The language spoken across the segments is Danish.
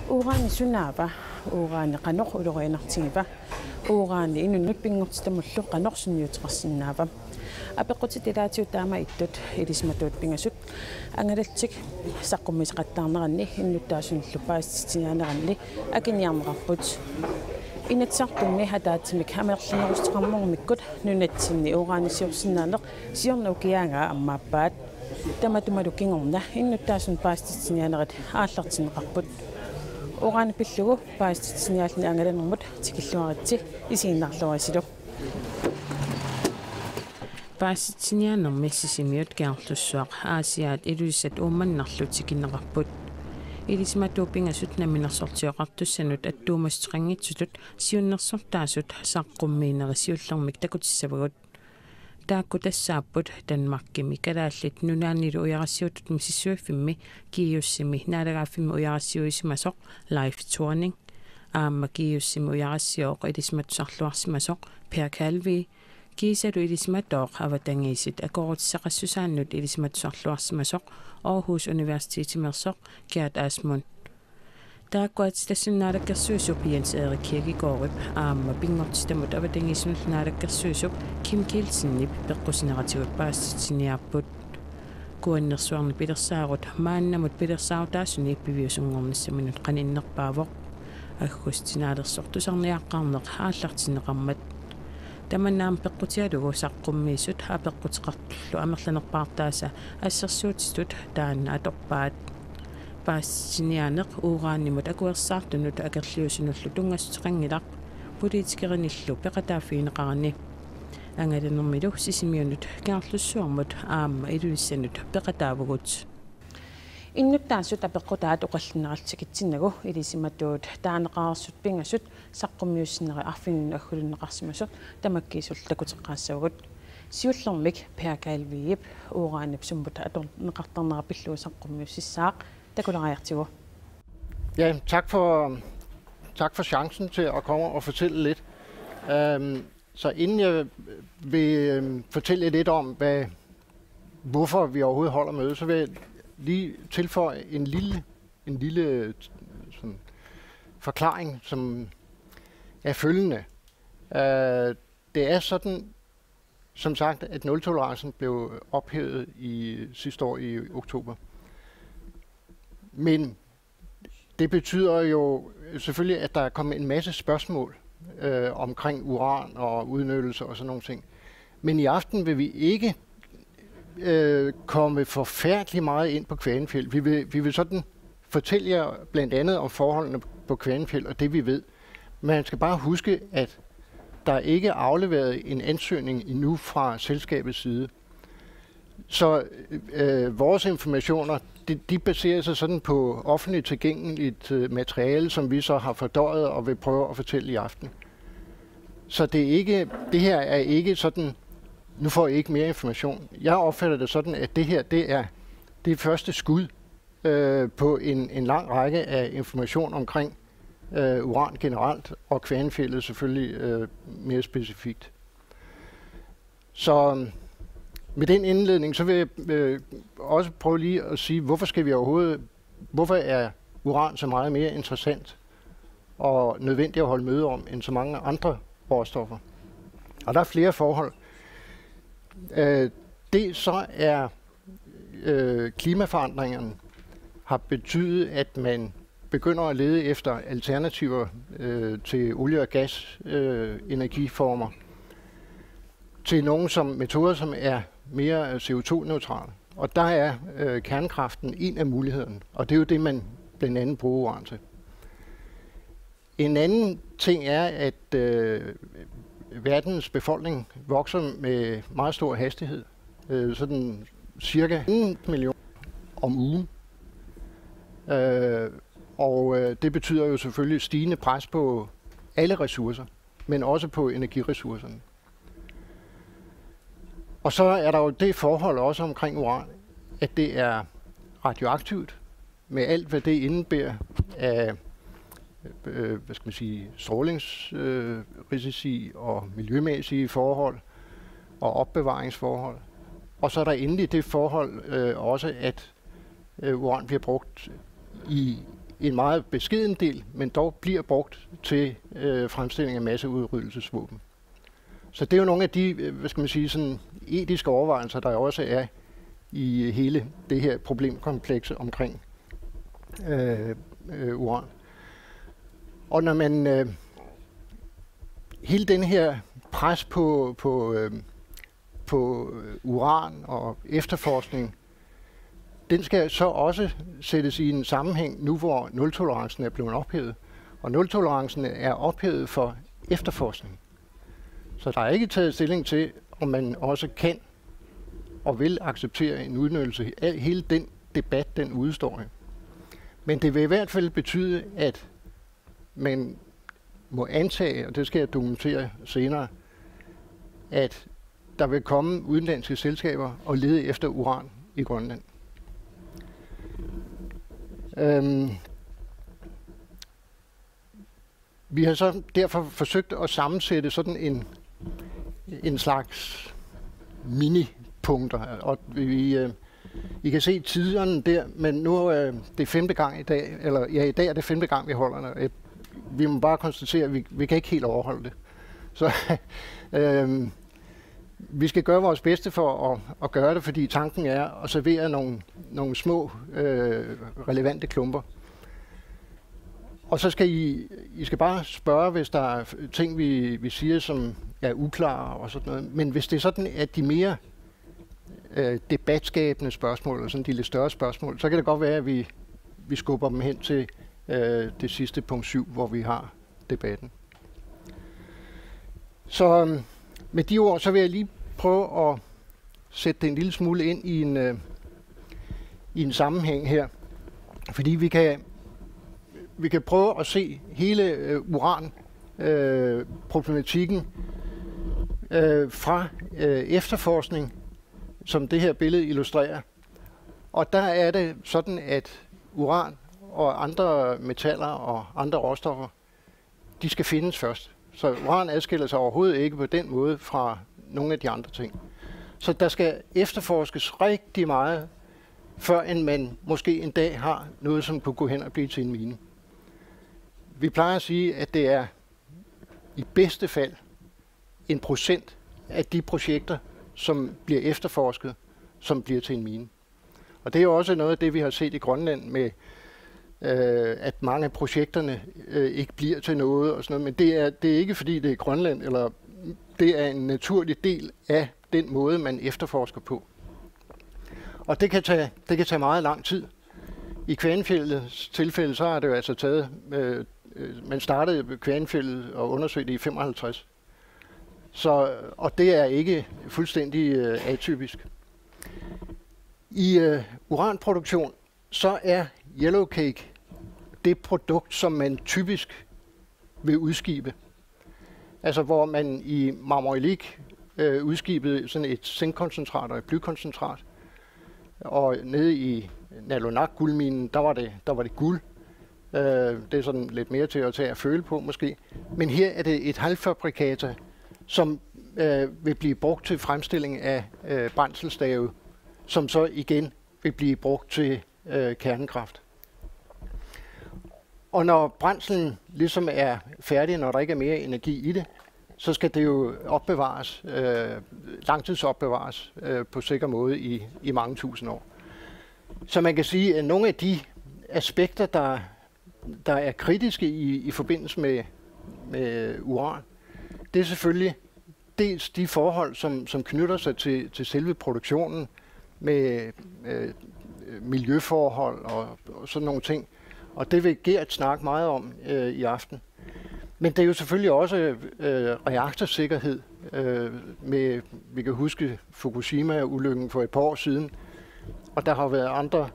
Uuraani sunaapa uuraani qanoq ulorianartigipa uuraani inunnut pingortitamullu qanorsunniutiqarsinnaapa apeqqutit ilaatiut taama ittut ilismatuut pingasut angalattik saqqummisaqattaarneranni innuttaasunullu paastitinianeranni akiniarneqarput inatsartunni hataatsimik ameerlinerustiqarmormikkut nunatsinni uuraanisiorsinnaaneq siorna ukiaangaa ammaappaat tamatumalu kingorna innuttaasun paastitinianerat aallartineqarput Uran pillugu paastitiniaalni angalannermut tikilluaritsi isiinnarluarisilu paastitiniaanermi sisimiut kiarlussuaq aasiaat iluissat uumannarlutikinneqarput ilismatuupingasut naminersortioqartussanut attuumastiqanngitsulut siunnersortaasut saqqummiinerisiullermik takutissavagut taakku tassaapput Danmarkimi kalaallit nunaannilu ujarassiutut misissuiffimmi kiiussimi naalagaaffimmi ujarassiuisimasoq live touring aamma kiiussimi ujarassiooq ilismatusarluarsimasoq Per Kalvi kiisalu ilismatooq avatangiisit akorutissaqassusaannut ilismatusarluarsimasoq Aarhus Universitetimersoq Gert Asmund taakkuat tassunnaalakkersuisup Jens Erik Kirkegaard aamma pingortistamut avatangiisunul naalakkersuisup Kim Kielsen peqqusineratigut paastitiniarput kuannersuarni pilersaarut maannamut pilersaarutaasunni ippiviusungornissaminut qaninnerpaavoq aggustinaalersortusarniaqqarneq aallartineqarmat tamannaam peqqutialugu saqqummiisut apeqqutiqartullu amerlanerpaartaasa assersuutistut taanna atorpaat paastitiniaaneq uuraannimut akuersaartunut akerliusunullu tungassuteqangilaq politikerinillu peqataafiineqarani angalannermilu sisimiunut kiarlussuarmut aamma iluissanut peqataavugut innuttaassut apeqqutaat uqallineraltikitsinnagu ilisimatuut taaneqaarsut pingasut saqqummiussineri arfinun aggulunneqarsimasut tamakkiisul takuteqqaassavagut siullermik Per Kalviip uuraannip summut atorneqartarnerapillu saqqummiussissaaq takulariartigu. Ja, tak for chancen til at komme og fortælle lidt. Så inden jeg vil fortælle lidt om, hvorfor vi overhovedet holder møde, så vil jeg lige tilføje en lille sådan, forklaring, som er følgende. Det er sådan, som sagt, at nultolerancen blev ophævet sidste år i oktober. Men det betyder jo selvfølgelig, at der er kommet en masse spørgsmål omkring uran og udnyttelse og sådan nogle ting. Men i aften vil vi ikke komme forfærdeligt meget ind på Kvanefjeld. Vi vil sådan fortælle jer blandt andet om forholdene på Kvanefjeld og det vi ved. Man skal bare huske, at der ikke er afleveret en ansøgning endnu fra selskabets side. Så vores informationer, de baserer sig sådan på offentligt tilgængeligt materiale, som vi så har fordøjet og vil prøve at fortælle i aften. Så det her er ikke sådan, nu får I ikke mere information. Jeg opfatter det sådan, at det her det er første skud på en lang række af information omkring uran generelt, og Kvanefjeldet selvfølgelig mere specifikt. Så med den indledning, så vil jeg også prøve lige at sige, hvorfor er uran så meget mere interessant og nødvendigt at holde møde om, end så mange andre råstoffer. Og der er flere forhold. Det så er klimaforandringerne har betydet, at man begynder at lede efter alternativer til olie- og gas energiformer, til nogle metoder, som er mere CO2-neutrale. Og der er kernekraften en af mulighederne, og det er jo det, man blandt andet bruger uran til. En anden ting er, at verdens befolkning vokser med meget stor hastighed. Sådan cirka 1 million om ugen. Og det betyder jo selvfølgelig stigende pres på alle ressourcer, men også på energiressourcerne. Og så er der jo det forhold også omkring uran, at det er radioaktivt, med alt hvad det indebærer af strålingsrisici og miljømæssige forhold og opbevaringsforhold. Og så er der endelig det forhold også, at uran bliver brugt i en meget beskeden del, men dog bliver brugt til fremstilling af masseudryddelsesvåben. Så det er jo nogle af de, hvad skal man sige, sådan etiske overvejelser, der også er i hele det her problemkomplekse omkring uran. Og når man hele den her pres på uran og efterforskning, den skal så også sættes i en sammenhæng nu, hvor nultolerancen er blevet ophævet. Og nultolerancen er ophævet for efterforskning. Så der er ikke taget stilling til, om man også kan og vil acceptere en udnyttelse af hele den debat, den udstår. Men det vil i hvert fald betyde, at man må antage, og det skal jeg dokumentere senere, at der vil komme udenlandske selskaber og lede efter uran i Grønland. Vi har så derfor forsøgt at sammensætte sådan en slags mini-punkter, og I kan se tiderne der, men nu er det 5. gang i dag, eller ja, i dag er det 5. gang, vi holder det. Vi må bare konstatere, at vi kan ikke helt overholde det. Så vi skal gøre vores bedste for at gøre det, fordi tanken er at servere nogle små relevante klumper. Og så skal I skal bare spørge, hvis der er ting, vi siger, som er uklare og sådan noget. Men hvis det er sådan, at de mere debatskabende spørgsmål, eller sådan de lidt større spørgsmål, så kan det godt være, at vi skubber dem hen til det sidste punkt 7, hvor vi har debatten. Så med de ord, så vil jeg lige prøve at sætte det en lille smule ind i en sammenhæng her. Fordi vi kan prøve at se hele uran-problematikken fra efterforskning, som det her billede illustrerer. Og der er det sådan, at uran og andre metaller og andre råstoffer, de skal findes først. Så uran adskiller sig overhovedet ikke på den måde fra nogle af de andre ting. Så der skal efterforskes rigtig meget, før end man måske en dag har noget, som kunne gå hen og blive til en mine. Vi plejer at sige, at det er i bedste fald 1% af de projekter, som bliver efterforsket, som bliver til en mine. Og det er jo også noget af det, vi har set i Grønland med, at mange af projekterne ikke bliver til noget og sådan noget. Men det er ikke fordi, det er Grønland, eller det er en naturlig del af den måde, man efterforsker på. Og det kan tage meget lang tid. I Kvanefjeldets tilfælde, så har det jo altså taget, man startede ved Kvanefjeldet og undersøgte i 55. Og det er ikke fuldstændig atypisk. I uranproduktion, så er yellowcake det produkt, som man typisk vil udskibe. Altså hvor man i marmorilik udskibede sådan et zinkkoncentrat og et blykoncentrat. Og nede i Nalonak-guldminen, der var det guld. Det er sådan lidt mere til at tage og føle på måske. Men her er det et halvfabrikater, som vil blive brugt til fremstilling af brændselsstave, som så igen vil blive brugt til kernekraft. Og når brændslen ligesom er færdig, når der ikke er mere energi i det, så skal det jo opbevares, langtidsopbevares på sikker måde i mange tusind år. Så man kan sige, at nogle af de aspekter, der er kritiske i forbindelse med uran, det er selvfølgelig dels de forhold, som knytter sig til selve produktionen med miljøforhold og sådan nogle ting. Og det vil Gert snakke meget om i aften. Men det er jo selvfølgelig også reaktorsikkerhed. Vi kan huske Fukushima-ulykken for et par år siden. Og der har været andre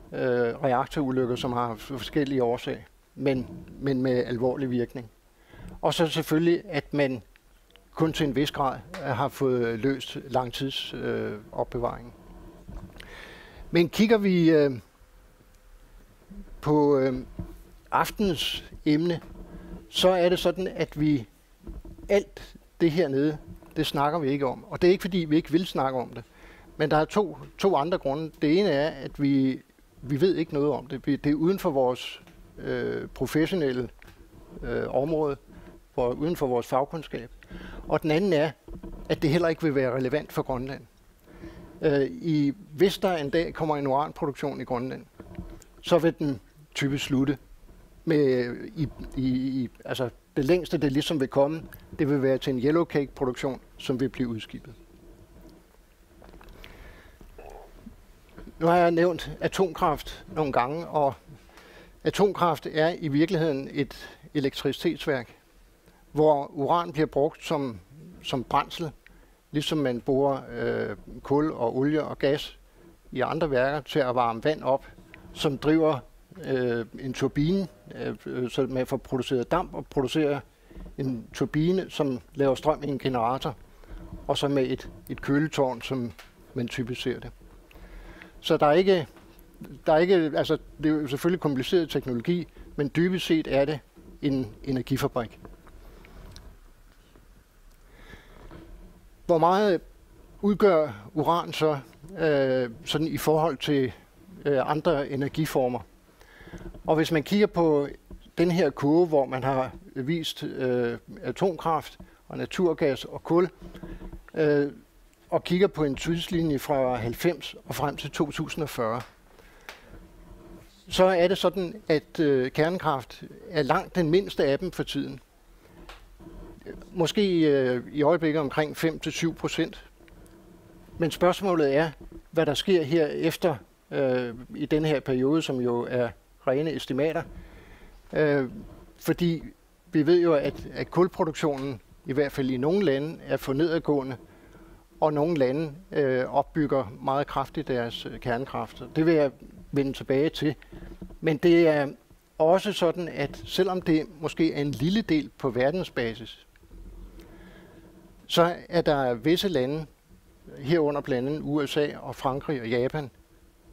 reaktorulykker, som har forskellige årsager, men med alvorlig virkning. Og så selvfølgelig, at man kun til en vis grad har fået løst langtidsopbevaringen. Men kigger vi på aftenens emne, så er det sådan, at alt det hernede, det snakker vi ikke om. Og det er ikke fordi, vi ikke vil snakke om det. Men der er to andre grunde. Det ene er, at vi ved ikke noget om det. Det er uden for vores professionelle område, uden for vores fagkundskab. Og den anden er, at det heller ikke vil være relevant for Grønland. Hvis der en dag kommer en uranproduktion i Grønland, så vil den typisk slutte med altså det længste, det ligesom vil komme, det vil være til en yellowcake-produktion, som vil blive udskibet. Nu har jeg nævnt atomkraft nogle gange, og atomkraft er i virkeligheden et elektricitetsværk, hvor uran bliver brugt som brændsel, ligesom man bruger kul og olie og gas i andre værker til at varme vand op, som driver en turbine, så man får produceret damp og producerer en turbine, som laver strøm i en generator, og så med et køletårn, som man typisk ser det. Så der er ikke, altså det er jo selvfølgelig kompliceret teknologi, men dybest set er det en energifabrik. Hvor meget udgør uran så sådan i forhold til andre energiformer? Og hvis man kigger på den her kurve, hvor man har vist atomkraft og naturgas og kul, og kigger på en tidslinje fra 90 og frem til 2040, så er det sådan, at kernekraft er langt den mindste af dem for tiden. Måske i øjeblikket omkring 5-7%. Men spørgsmålet er, hvad der sker her efter i den her periode, som jo er rene estimater. Fordi vi ved jo, at kulproduktionen, i hvert fald i nogle lande, er for nedadgående, og nogle lande opbygger meget kraftigt deres kernekraft. Det vil jeg vende tilbage til. Men det er også sådan, at selvom det måske er en lille del på verdensbasis, så er der visse lande, herunder blandt andet USA og Frankrig og Japan,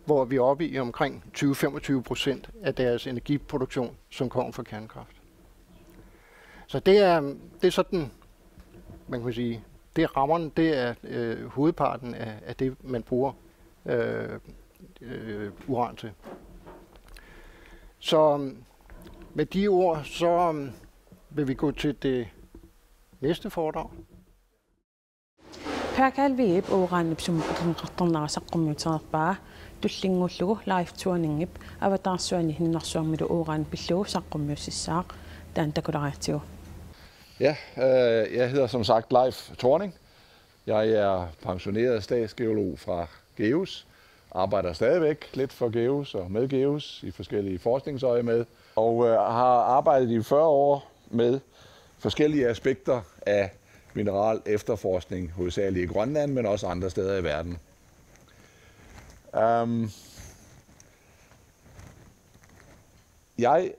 hvor vi er oppe i omkring 20-25% af deres energiproduktion, som kommer fra kernekraft. Så det er sådan, man kan sige, det er rammerne, det er hovedparten af det, man bruger uran til. Så med de ord, så vil vi gå til det næste foredrag. Pærkalviip uranip sumputin qartarnarasaqqummiterpaa tullingullugu live touringip avatarsuani hinnersuarmilu uran pillugu saqqummiussissaaq taan takulariartigu. Ja, jeg hedder som sagt Leif Thorning. Jeg er pensioneret statsgeolog fra GEUS. Arbejder stadigvæk lidt for GEUS og med GEUS i forskellige forskningsøjemed. Og har arbejdet i 40 år med forskellige aspekter af mineral efterforskning, hovedsageligt i Grønland, men også andre steder i verden. Jeg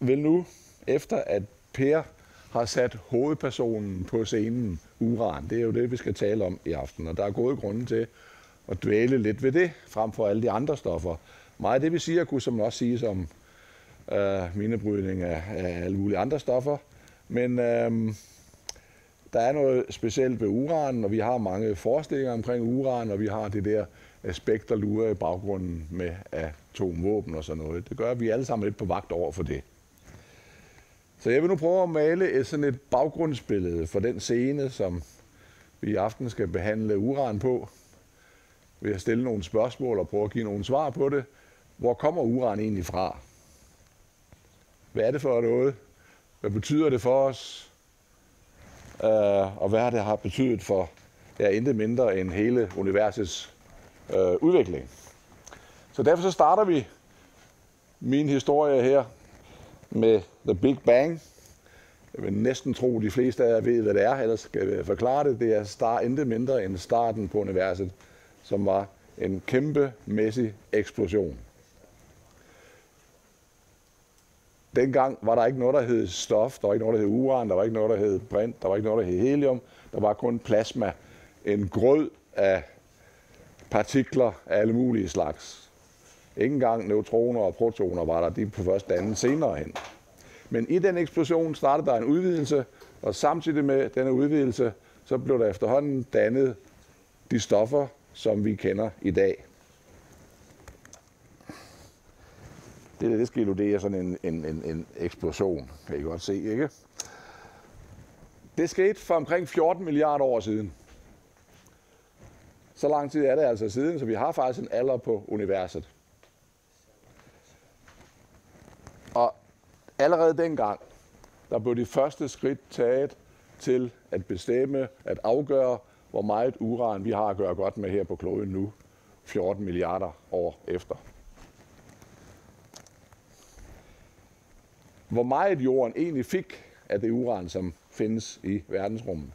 vil nu, efter at Per har sat hovedpersonen på scenen, uran, det er jo det, vi skal tale om i aften, og der er gode grunde til at dvæle lidt ved det, frem for alle de andre stoffer. Meget af det, vi siger, kunne som også siges om minebrydning af alle mulige andre stoffer, men der er noget specielt ved uran, og vi har mange forestillinger omkring uran, og vi har det der aspekt, der lurer i baggrunden med atomvåben og sådan noget. Det gør, at vi alle sammen lidt på vagt over for det. Så jeg vil nu prøve at male sådan et baggrundsbillede for den scene, som vi i aften skal behandle uran på. Ved at stille nogle spørgsmål og prøve at give nogle svar på det. Hvor kommer uran egentlig fra? Hvad er det for noget? Hvad betyder det for os? Og hvad det har betydet for intet mindre end hele universets udvikling. Så derfor så starter vi min historie her med The Big Bang. Jeg vil næsten tro, at de fleste af jer ved, hvad det er, ellers skal jeg forklare det. Det er intet mindre end starten på universet, som var en kæmpemæssig eksplosion. Dengang var der ikke noget, der hed stof, der var ikke noget, der hed uran, der var ikke noget, der hed brint, der var ikke noget, der hed helium. Der var kun plasma, en grød af partikler af alle mulige slags. Ikke engang neutroner og protoner var der, de på først dannet senere hen. Men i den eksplosion startede der en udvidelse, og samtidig med denne udvidelse, så blev der efterhånden dannet de stoffer, som vi kender i dag. Det skal illudere sådan en eksplosion, kan I godt se, ikke? Det skete for omkring 14 milliarder år siden. Så lang tid er det altså siden, så vi har faktisk en alder på universet. Og allerede dengang, der blev de første skridt taget til at bestemme, at afgøre, hvor meget uran vi har at gøre godt med her på kloden nu, 14 milliarder år efter. Hvor meget jorden egentlig fik af det uran, som findes i verdensrummet.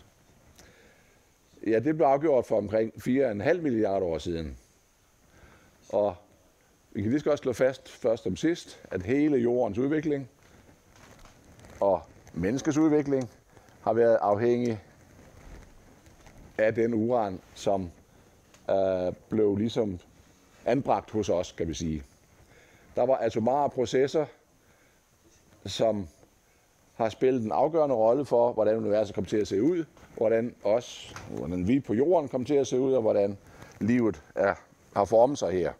Ja, det blev afgjort for omkring 4,5 milliarder år siden. Og vi kan lige så godt slå fast først som sidst, at hele jordens udvikling og menneskets udvikling har været afhængig af den uran, som blev ligesom anbragt hos os, kan vi sige. Der var atomare processer, som har spillet en afgørende rolle for, hvordan universet kom til at se ud, hvordan vi på jorden kom til at se ud, og hvordan livet har formet sig her.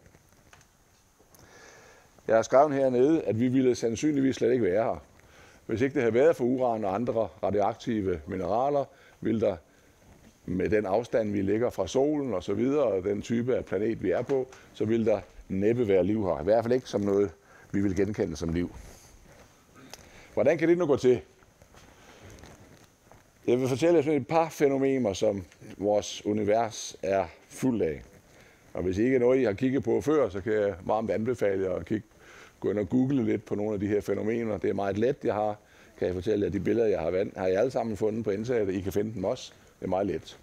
Jeg har skrevet hernede, at vi ville sandsynligvis slet ikke være her. Hvis ikke det havde været for uran og andre radioaktive mineraler, ville der med den afstand, vi ligger fra solen og så videre, og den type af planet, vi er på, så ville der næppe være liv her. I hvert fald ikke som noget, vi vil genkende som liv. Hvordan kan det nu gå til? Jeg vil fortælle jer et par fænomener, som vores univers er fuld af. Og hvis I ikke er noget, I har kigget på før, så kan jeg varmt anbefale jer at gå ind og google lidt på nogle af de her fænomener. Det er meget let, kan jeg fortælle jer. De billeder, jeg har I alle sammen fundet på internettet. I kan finde dem også. Det er meget let.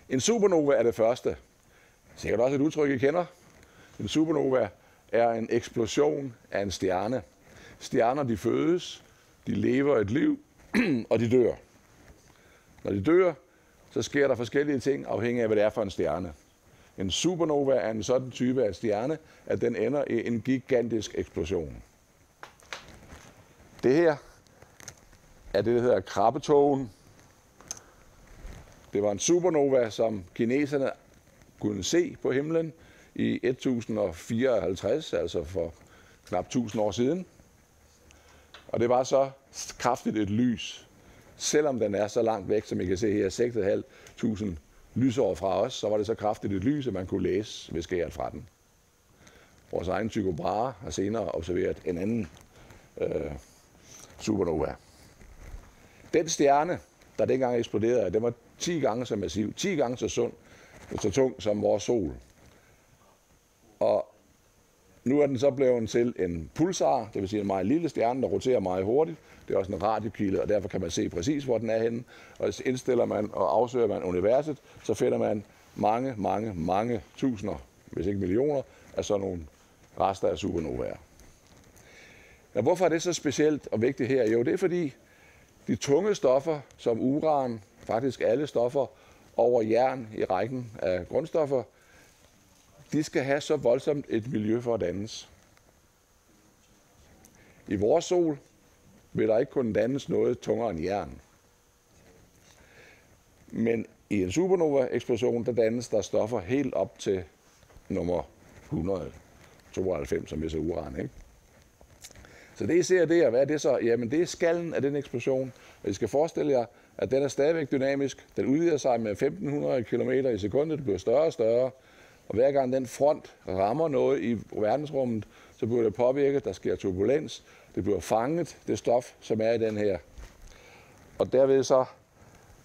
En supernova er det første. Sikkert også et udtryk, I kender. En supernova er en eksplosion af en stjerne. Stjerner, de fødes, de lever et liv, og de dør. Når de dør, så sker der forskellige ting, afhængig af, hvad det er for en stjerne. En supernova er en sådan type af stjerne, at den ender i en gigantisk eksplosion. Det her er det, der hedder krabbetogen. Det var en supernova, som kineserne kunne se på himlen i 1054, altså for knap 1000 år siden. Og det var så kraftigt et lys, selvom den er så langt væk, som I kan se her, 6.500 lysår fra os, så var det så kraftigt et lys, at man kunne læse beskæret fra den. Vores egen Tycho Brahe har senere observeret en anden supernova. Den stjerne, der dengang eksploderede, den var 10 gange så massiv, 10 gange så tung som vores sol. Og nu er den så blevet til en pulsar, det vil sige en meget lille stjerne, der roterer meget hurtigt. Det er også en radiokilde, og derfor kan man se præcis, hvor den er henne. Og indstiller man og afsøger man universet, så finder man mange tusinder, hvis ikke millioner, af sådan nogle rester af supernovaer. Ja, hvorfor er det så specielt og vigtigt her? Jo, det er fordi de tunge stoffer, som uran, faktisk alle stoffer over jern i rækken af grundstoffer, de skal have så voldsomt et miljø for at dannes. I vores sol vil der ikke kunne dannes noget tungere end jern. Men i en supernova-eksplosion, der dannes der stoffer helt op til nummer 192, som er så uran, ikke? Så det I ser der, hvad er det så? Jamen det er skallen af den eksplosion. Og I skal forestille jer, at den er stadigvæk dynamisk. Den udvider sig med 1500 km i sekundet. Det bliver større og større. Og hver gang den front rammer noget i verdensrummet, så bliver det påvirket, der sker turbulens. Det bliver fanget, det stof, som er i den her. Og derved så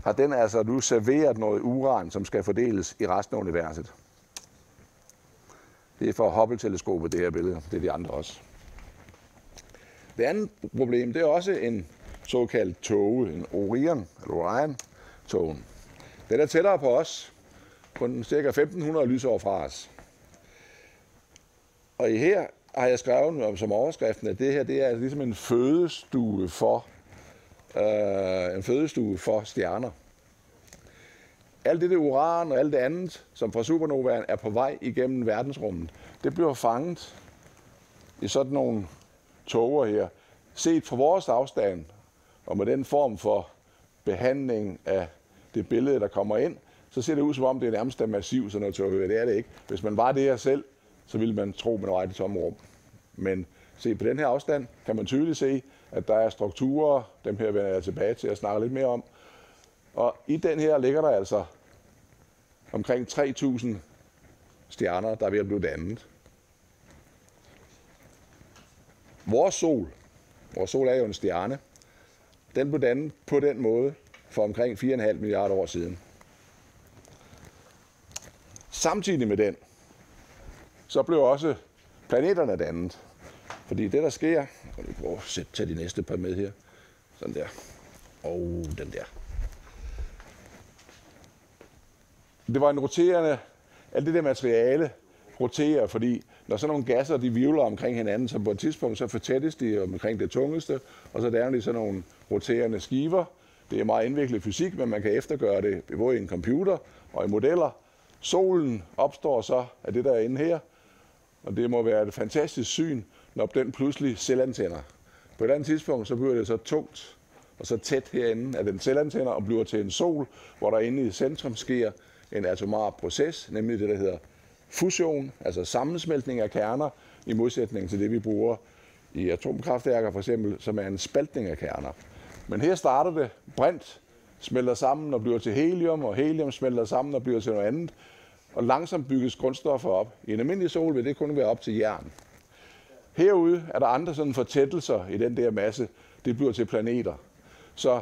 har den altså nu serveret noget uran, som skal fordeles i resten af universet. Det er for Hubble-teleskopet, det her billede. Det er de andre også. Det andet problem, det er også en såkaldt tåge, en Orion-tågen. Den er tættere på os, kun ca. 1500 lysår fra os. Og her har jeg skrevet som overskriften, at det her det er ligesom en fødestue for stjerner. Alt det uran og alt det andet, som fra supernovaen er på vej igennem verdensrummet, det bliver fanget i sådan nogle tåger her. Set fra vores afstand, og med den form for behandling af det billede, der kommer ind, så ser det ud som om, det er nærmest massivt sådan noget tåge. Det er det ikke. Hvis man var det her selv, så ville man tro, man var i det tomme rum. Men se, på den her afstand kan man tydeligt se, at der er strukturer, dem her vender jeg tilbage til at snakke lidt mere om. Og i den her ligger der altså omkring 3.000 stjerner, der er ved at blive dannet. Vores sol er jo en stjerne, den blev dannet på den måde for omkring 4,5 milliarder år siden. Samtidig med den, så blev også planeterne dannet. Fordi det, der sker... Jeg vil prøve at tage de næste par med her. Sådan der. Og den der. Det var en roterende... Alt det der materiale roterer, fordi når sådan nogle gasser, de virvler omkring hinanden, så på et tidspunkt, så fortættes de omkring det tungeste, og så danner de sådan nogle roterende skiver. Det er meget indviklet fysik, men man kan eftergøre det både i en computer og i modeller. Solen opstår så af det, der er inde her, og det må være et fantastisk syn, når den pludselig selvantænder. På et andet tidspunkt, så bliver det så tungt og så tæt herinde, at den selvantænder og bliver til en sol, hvor der inde i centrum sker en atomar proces, nemlig det, der hedder fusion, altså sammensmeltning af kerner, i modsætning til det, vi bruger i atomkraftværker for eksempel, som er en spaltning af kerner. Men her starter det, brint smelter sammen og bliver til helium, og helium smelter sammen og bliver til noget andet, og langsomt bygges grundstoffer op. I en almindelig sol vil det kun være op til jern. Herude er der andre sådan fortættelser i den der masse, det bliver til planeter. Så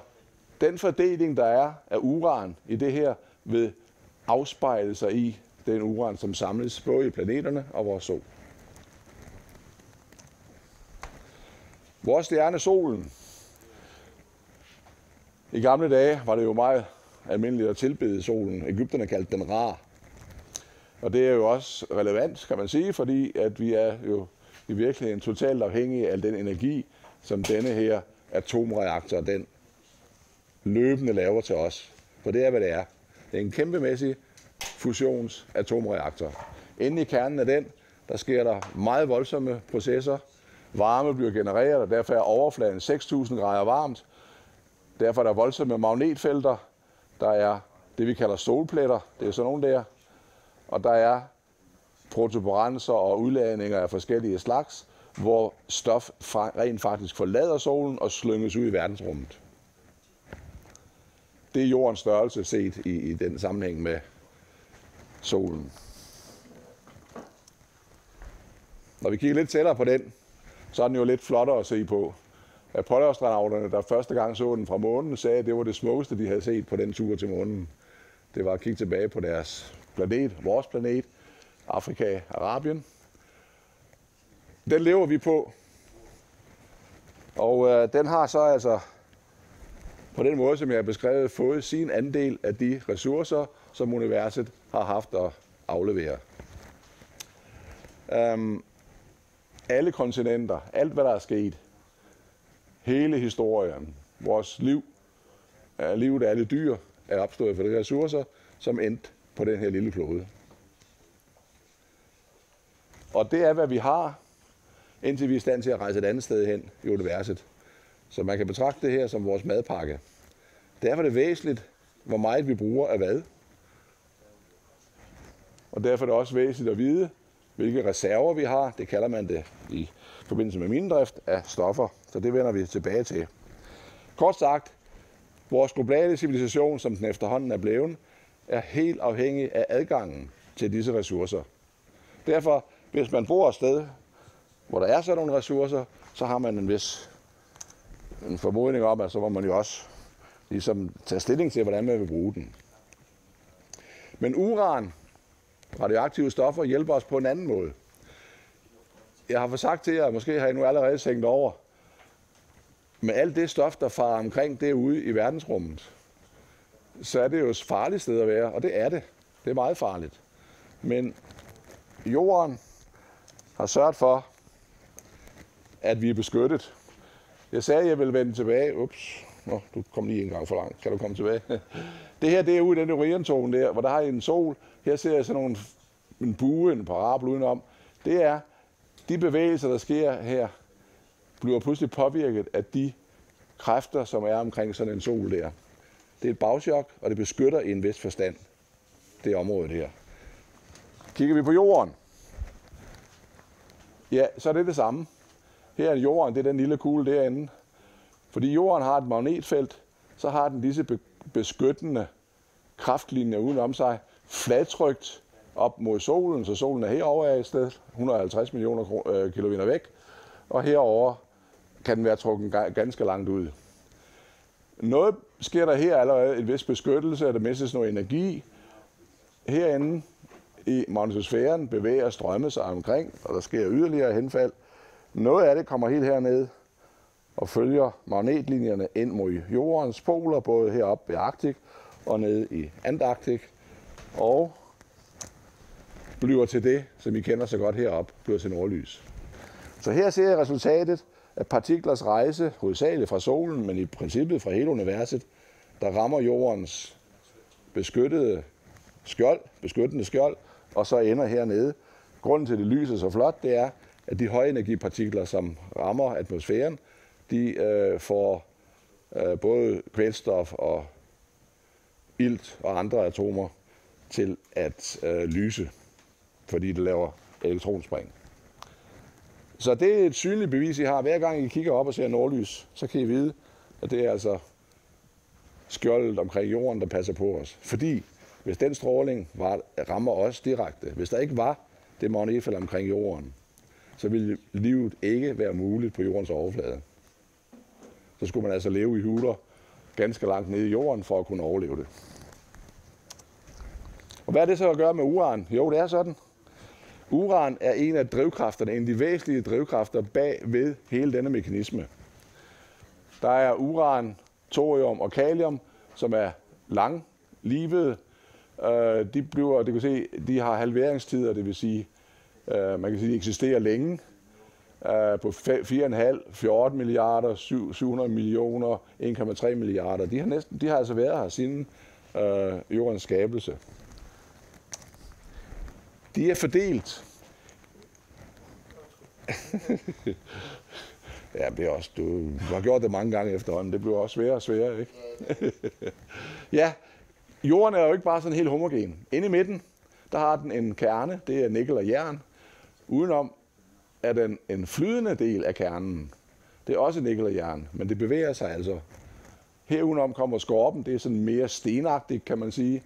den fordeling, der er af uran i det her, vil afspejle sig i den uran, som samles både i planeterne og vores sol. Vores stjerne solen. I gamle dage var det jo meget almindeligt at tilbede solen. Egypterne kaldte den Ra. Og det er jo også relevant, kan man sige, fordi at vi er jo i virkeligheden totalt afhængige af den energi, som denne her atomreaktor, den løbende laver til os. For det er, hvad det er. Det er en kæmpemæssig fusionsatomreaktor. Inde i kernen af den, der sker der meget voldsomme processer. Varme bliver genereret, og derfor er overfladen 6.000 grader varmt. Derfor er der voldsomme magnetfelter. Der er det, vi kalder solpletter. Det er sådan nogle der. Og der er protuberanser og udladninger af forskellige slags, hvor stof rent faktisk forlader solen og slynges ud i verdensrummet. Det er jordens størrelse set i den sammenhæng med solen. Når vi kigger lidt tættere på den, så er den jo lidt flottere at se på. Apollo-astronauterne, der første gang så den fra månen, sagde, at det var det smukkeste, de havde set på den tur til månen. Det var at kigge tilbage på deres planet, vores planet, Afrika, Arabien. Den lever vi på. Og den har så altså på den måde, som jeg har beskrevet, fået sin andel af de ressourcer, som universet har haft at aflevere. Alle kontinenter, alt hvad der er sket, hele historien, vores liv, livet af alle dyr, er opstået for de ressourcer, som endte på den her lille klode. Og det er, hvad vi har, indtil vi er i stand til at rejse et andet sted hen i universet. Så man kan betragte det her som vores madpakke. Derfor er det væsentligt, hvor meget vi bruger af hvad. Og derfor er det også væsentligt at vide, hvilke reserver vi har. Det kalder man det i forbindelse med minedrift af stoffer. Så det vender vi tilbage til. Kort sagt, vores globale civilisation, som den efterhånden er blevet, er helt afhængig af adgangen til disse ressourcer. Derfor, hvis man bor et sted, hvor der er sådan nogle ressourcer, så har man en formodning om, at så må man jo også ligesom tage stilling til, hvordan man vil bruge den. Men uran, radioaktive stoffer, hjælper os på en anden måde. Jeg har sagt til jer, måske har I nu allerede tænkt over, med alt det stof, der farer omkring derude i verdensrummet, så er det jo et farligt sted at være, og det er det. Det er meget farligt. Men jorden har sørget for, at vi er beskyttet. Jeg sagde, at jeg ville vende tilbage. Ups, du kom lige en gang for langt. Kan du komme tilbage? Det her, det er ude i den Orion-tårn der, hvor der har I en sol. Her ser jeg sådan en bue, en parabel udenom. Det er, de bevægelser, der sker her, bliver pludselig påvirket af de kræfter, som er omkring sådan en sol der. Det er et bagchok, og det beskytter i en vis forstand det område her. Kigger vi på jorden. Ja, så er det det samme. Her er jorden, det er den lille kugle derinde. Fordi jorden har et magnetfelt, så har den disse beskyttende kraftlinjer udenom sig, fladtrykt op mod solen, så solen er herovre af et sted, 150 millioner kilometer væk, og herover kan den være trukket ganske langt ud. Noget sker der her allerede, en vis beskyttelse, at der mistes noget energi. Herinde i magnetosfæren bevæger strømme sig omkring, og der sker yderligere henfald. Noget af det kommer helt herned og følger magnetlinjerne ind mod jordens poler, både heroppe ved Arktik og nede i Antarktik, og bliver til det, som I kender så godt heroppe, bliver til nordlys. Så her ser jeg resultatet af partiklers rejse, hovedsageligt fra solen, men i princippet fra hele universet, der rammer jordens beskyttende skjold, og så ender hernede. Grunden til, at det lyser så flot, det er, at de højenergipartikler, som rammer atmosfæren, de får både kvælstof og ilt og andre atomer til at lyse, fordi det laver elektronspring. Så det er et synligt bevis, I har. Hver gang I kigger op og ser nordlys, så kan I vide, at det er altså skjoldet omkring jorden, der passer på os. Fordi hvis den stråling rammer os direkte, hvis der ikke var det magnetfelt omkring jorden, så ville livet ikke være muligt på jordens overflade. Så skulle man altså leve i huler ganske langt nede i jorden for at kunne overleve det. Og hvad er det så at gøre med uran? Jo, det er sådan. Uran er en af drivkræfterne, en af de væsentlige drivkræfter bag ved hele denne mekanisme. Der er uran, thorium og kalium, som er langlivede. De har halveringstider, det vil sige, man kan sige, de eksisterer længe. På 4,5, 14 milliarder, 700 millioner, 1,3 milliarder. De har altså været her siden jordens skabelse. De er fordelt. Ja, det er også, du har gjort det mange gange efterhånden. Det bliver også sværere og sværere, ikke? Ja, jorden er jo ikke bare sådan helt homogen. Inde i midten, der har den en kerne, det er nikkel og jern. Udenom er den en flydende del af kernen. Det er også nikkel og jern, men det bevæger sig altså. Herudenom kommer skorpen, det er sådan mere stenagtigt, kan man sige.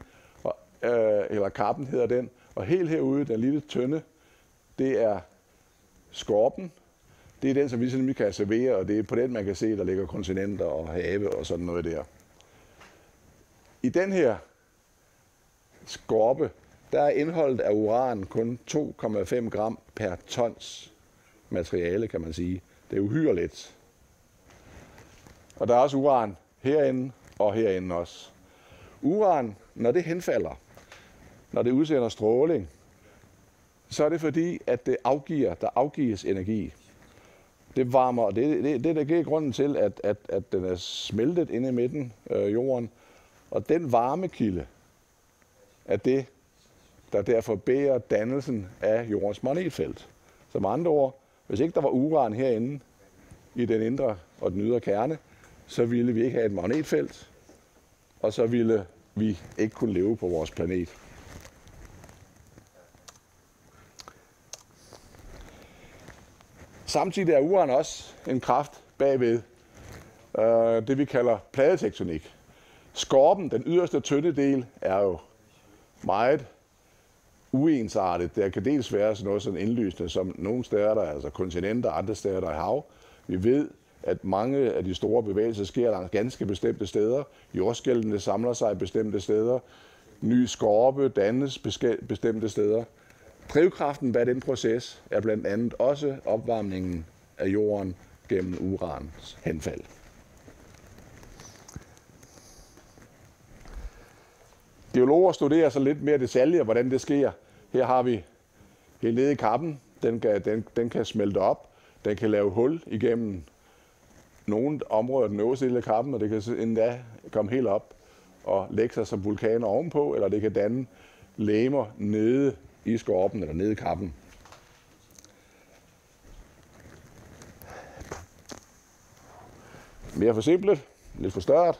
Eller kappen hedder den. Og helt herude, den lille tynde, det er skorpen. Det er den, som vi sådan kan servere, og det er på den, man kan se, der ligger kontinenter og have og sådan noget der. I den her skorpe, der er indholdet af uran kun 2,5 gram per tons materiale, kan man sige. Det er uhyre let. Og der er også uran herinde og herinde også. Uran, når det henfalder, når det udsender stråling, så er det fordi, at der afgives energi. Det varmer, og det der giver grunden til, at den er smeltet inde i midten jorden. Og den varmekilde er det, der derfor bærer dannelsen af jordens magnetfelt. Som andre ord, hvis ikke der var uran herinde i den indre og den ydre kerne, så ville vi ikke have et magnetfelt, og så ville vi ikke kunne leve på vores planet. Samtidig er uran også en kraft bagved det, vi kalder pladetektonik. Skorpen, den yderste tynde del, er jo meget uensartet. Der kan dels være sådan noget sådan indlysende, som nogle steder der er altså kontinenter, andre steder der er hav. Vi ved, at mange af de store bevægelser sker langs ganske bestemte steder. Jordskælvene samler sig bestemte steder. Ny skorpe dannes bestemte steder. Drivkraften bag den proces er blandt andet også opvarmningen af jorden gennem urans henfald. Geologer studerer så lidt mere detaljer, hvordan det sker. Her har vi helt nede i kappen. Den kan smelte op. Den kan lave hul igennem nogle områder, den øverste del af kappen, og det kan endda komme helt op og lægge sig som vulkaner ovenpå, eller det kan danne legemer nede i skorpen eller nede i kappen. Mere forsimplet, lidt forstørret.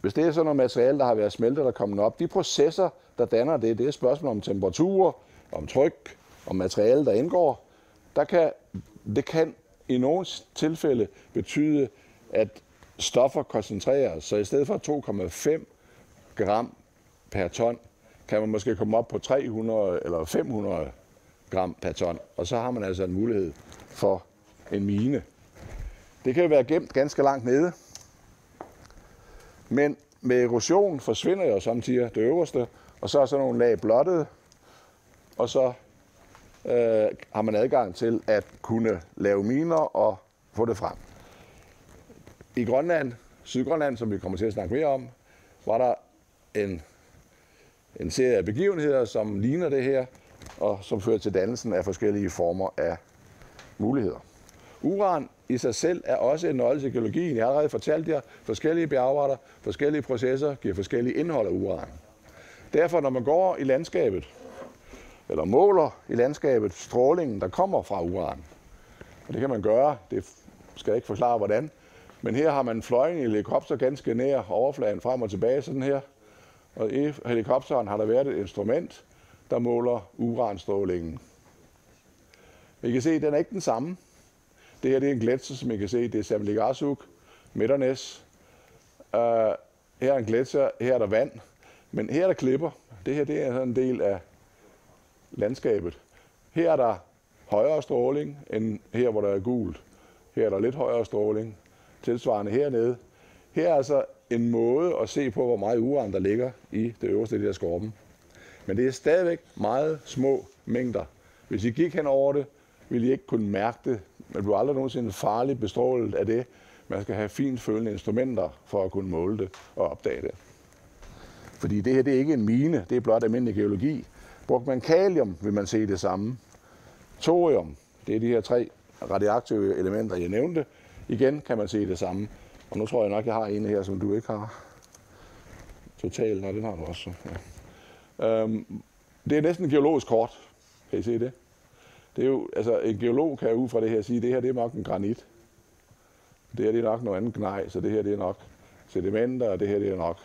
Hvis det er sådan noget materiale, der har været smeltet og kommet op, de processer, der danner det er et spørgsmål om temperatur, om tryk, om materiale, der indgår. det kan i nogle tilfælde betyde, at stoffer koncentreres, så i stedet for 2,5 gram per ton, kan man måske komme op på 300 eller 500 gram per ton, og så har man altså en mulighed for en mine. Det kan jo være gemt ganske langt nede, men med erosion forsvinder jo samtidig det øverste, og så er sådan nogle lag blottet, og så har man adgang til at kunne lave miner og få det frem. I Grønland, Sydgrønland, som vi kommer til at snakke mere om, var der en serie af begivenheder, som ligner det her, og som fører til dannelsen af forskellige former af muligheder. Uran i sig selv er også en nøgle til geologien. Jeg har allerede fortalt jer, forskellige bjergarter, forskellige processer giver forskellige indhold af uran. Derfor, når man går i landskabet, eller måler i landskabet strålingen, der kommer fra uran, og det kan man gøre, det skal jeg ikke forklare hvordan, men her har man fløjen i helikopter ganske nær overfladen frem og tilbage, sådan her. Og i helikopteren har der været et instrument, der måler uranstrålingen. I kan se, at den er ikke den samme. Det her det er en gletsjer, som I kan se. Det er Samligarsuk, Metternæs. Her er en gletsjer, her er der vand. Men her er der klipper. Det her det er en del af landskabet. Her er der højere stråling end her, hvor der er gult. Her er der lidt højere stråling. Tilsvarende hernede. Her er altså en måde at se på, hvor meget uran der ligger i det øverste del af skorpen. Men det er stadigvæk meget små mængder. Hvis I gik hen over det, ville I ikke kunne mærke det. Man bliver aldrig nogensinde farligt bestrålet af det. Man skal have fint følende instrumenter for at kunne måle det og opdage det. Fordi det her det er ikke en mine, det er blot almindelig geologi. Brugte man kalium, vil man se det samme. Thorium, det er de her 3 radioaktive elementer, jeg nævnte. Igen kan man se det samme. Og nu tror jeg nok, jeg har en her, som du ikke har. Total, nej, den har du også. Ja. Det er næsten en geologisk kort. Kan I se det? Det er jo, altså en geolog kan ud fra det her sige, det her det er nok en granit. Det her det er nok noget andet gnej, så det her det er nok sedimenter, og det her det er nok.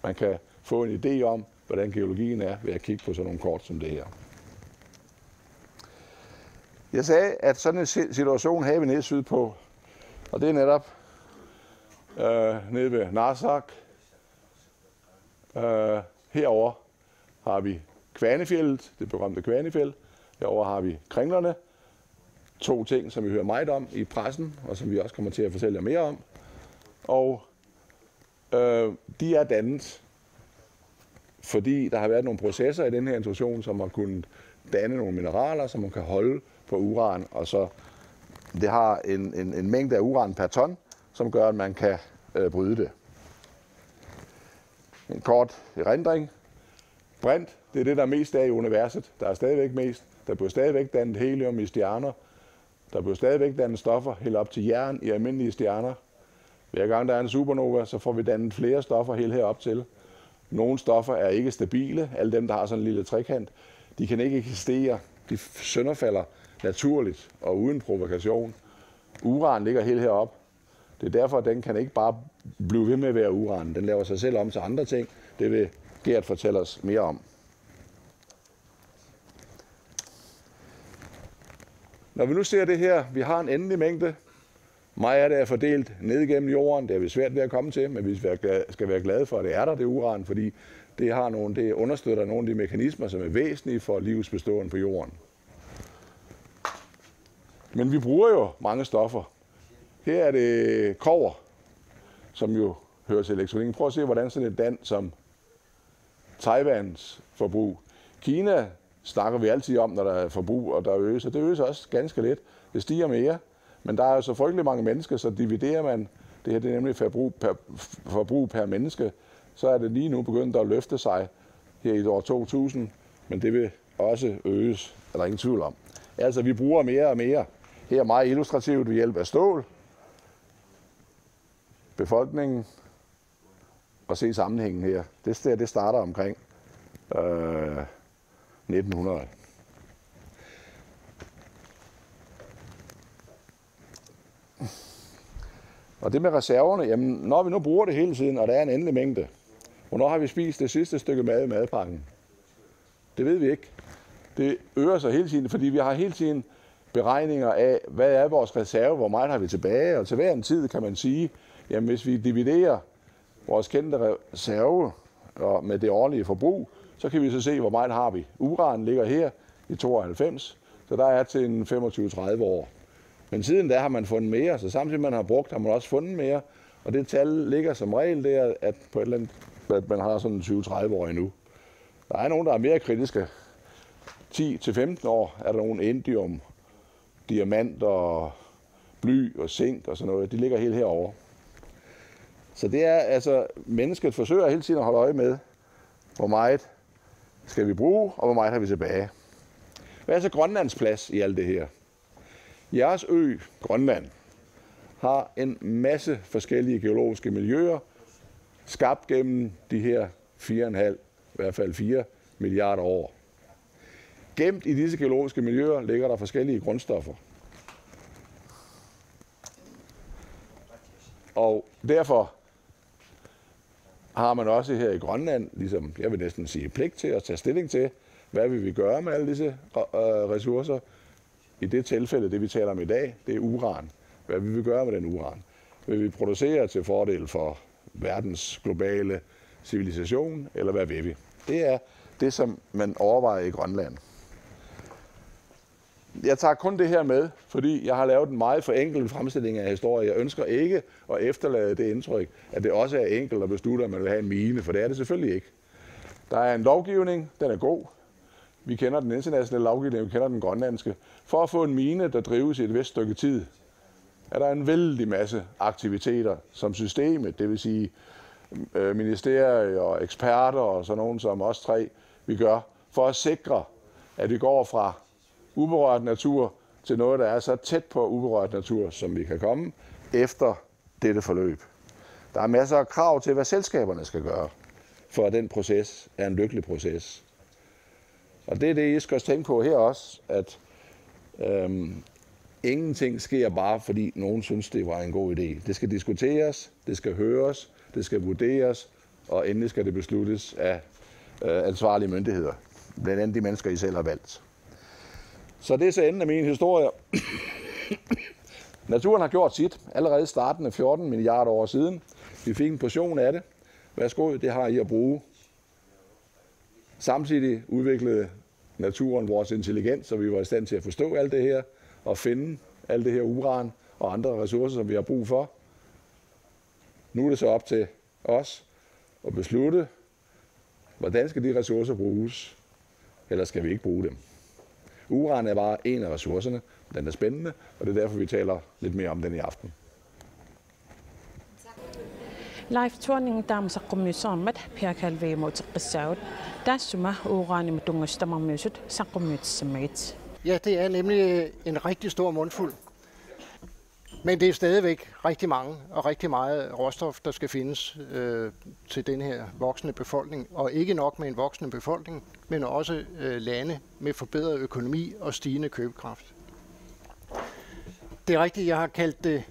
Man kan få en idé om, hvordan geologien er ved at kigge på sådan nogle kort som det her. Jeg sagde, at sådan en situation havde vi nede sydpå, og det er netop nede ved Narsaq. Herover har vi Kvanefjeldet, det berømte Kvanefjeld. Herover har vi Kringlerne. 2 ting, som vi hører meget om i pressen, og som vi også kommer til at fortælle jer mere om. Og de er dannet, fordi der har været nogle processer i den her introduktion, som har kunnet danne nogle mineraler, som man kan holde på uran, og så det har en mængde af uran per ton, som gør, at man kan bryde det. En kort erindring. Brint, det er det, der er mest af i universet. Der er stadigvæk mest. Der bliver stadigvæk dannet helium i stjerner. Der bliver stadigvæk dannet stoffer helt op til jern i almindelige stjerner. Hver gang der er en supernova, så får vi dannet flere stoffer helt herop til. Nogle stoffer er ikke stabile. Alle dem, der har sådan en lille trekant, de kan ikke eksistere. De sønderfalder naturligt og uden provokation. Uran ligger helt herop. Det er derfor, at den kan ikke bare blive ved med at være uran. Den laver sig selv om til andre ting. Det vil Gert fortælle os mere om. Når vi nu ser det her, vi har en endelig mængde. Meget af det er fordelt ned igennem jorden. Det er vi svært ved at komme til, men vi skal være glade for, at det er der, det uran, fordi det understøtter nogle af de mekanismer, som er væsentlige for livets beståen på jorden. Men vi bruger jo mange stoffer. Her er det kobber, som jo hører til elektronikken. Prøv at se, hvordan sådan et land som Taiwans forbrug. Kina snakker vi altid om, når der er forbrug, og der øges, og det øges også ganske lidt. Det stiger mere, men der er jo så frygtelig mange mennesker, så dividerer man, det her det er nemlig forbrug per menneske, så er det lige nu begyndt at løfte sig her i år 2000, men det vil også øges, er der ingen tvivl om. Altså, vi bruger mere og mere. Her er meget illustrativt ved hjælp af stål, befolkningen, og se sammenhængen her. Det starter omkring 1900. Og det med reserverne, jamen når vi nu bruger det hele tiden, og der er en endelig mængde, hvornår har vi spist det sidste stykke mad i madpakken? Det ved vi ikke. Det øger sig hele tiden, fordi vi har hele tiden beregninger af, hvad er vores reserve, hvor meget har vi tilbage, og til hver en tid kan man sige, jamen hvis vi dividerer vores kendte reserve og med det årlige forbrug, så kan vi så se, hvor meget har vi. Uran ligger her i 92, så der er til en 25-30 år. Men siden da har man fundet mere, så samtidig man har brugt, har man også fundet mere. Og det tal ligger som regel der, at på et eller andet, at man har sådan 20-30 år endnu. Der er nogen, der er mere kritiske. 10-15 år er der nogle indium, diamant og bly og zink og sådan noget. De ligger helt herovre. Så det er altså, mennesket forsøger hele tiden at holde øje med, hvor meget skal vi bruge, og hvor meget har vi tilbage. Hvad er så Grønlands plads i alt det her? Jeres ø, Grønland, har en masse forskellige geologiske miljøer, skabt gennem de her 4,5, i hvert fald 4 milliarder år. Gemt i disse geologiske miljøer ligger der forskellige grundstoffer. Og derfor har man også her i Grønland, ligesom jeg vil næsten sige, pligt til at tage stilling til, hvad vil vi gøre med alle disse ressourcer. I det tilfælde, det vi taler om i dag, det er uran. Hvad vil vi gøre med den uran? Vil vi producere til fordel for verdens globale civilisation, eller hvad vil vi? Det er det, som man overvejer i Grønland. Jeg tager kun det her med, fordi jeg har lavet en meget forenklet fremstilling af historie. Jeg ønsker ikke at efterlade det indtryk, at det også er enkelt at beslutte, at man vil have en mine, for det er det selvfølgelig ikke. Der er en lovgivning, den er god. Vi kender den internationale lovgivning, vi kender den grønlandske. For at få en mine, der drives i et vist stykke tid, er der en vældig masse aktiviteter, som systemet, det vil sige ministerier og eksperter og sådan nogen som os tre, vi gør, for at sikre, at vi går fra uberørt natur til noget, der er så tæt på uberørt natur, som vi kan komme efter dette forløb. Der er masser af krav til, hvad selskaberne skal gøre, for at den proces er en lykkelig proces. Og det er det, I skal tænke på her også, at ingenting sker bare, fordi nogen synes, det var en god idé. Det skal diskuteres, det skal høres, det skal vurderes, og endelig skal det besluttes af ansvarlige myndigheder. Blandt andet de mennesker, I selv har valgt. Så det er så enden af min historie. Naturen har gjort sit. Allerede starten af 14 milliarder år siden. Vi fik en portion af det. Værsgo, det har I at bruge. Samtidig udviklede naturen vores intelligens, så vi var i stand til at forstå alt det her, og finde alt det her uran og andre ressourcer, som vi har brug for. Nu er det så op til os at beslutte, hvordan skal de ressourcer bruges, eller skal vi ikke bruge dem. Uran er bare en af ressourcerne. Den er spændende, og det er derfor, vi taler lidt mere om den i aften. Live turning der مسقميسامت بياكل في موت القساود der summa uran med dungestammermøsset saqumytsamait. Ja, det er nemlig en rigtig stor mundfuld. Men det er stadigvæk rigtig mange og rigtig meget råstof, der skal findes til den her voksende befolkning. Og ikke nok med en voksende befolkning, men også lande med forbedret økonomi og stigende købekraft. Det er rigtigt, jeg har kaldt det,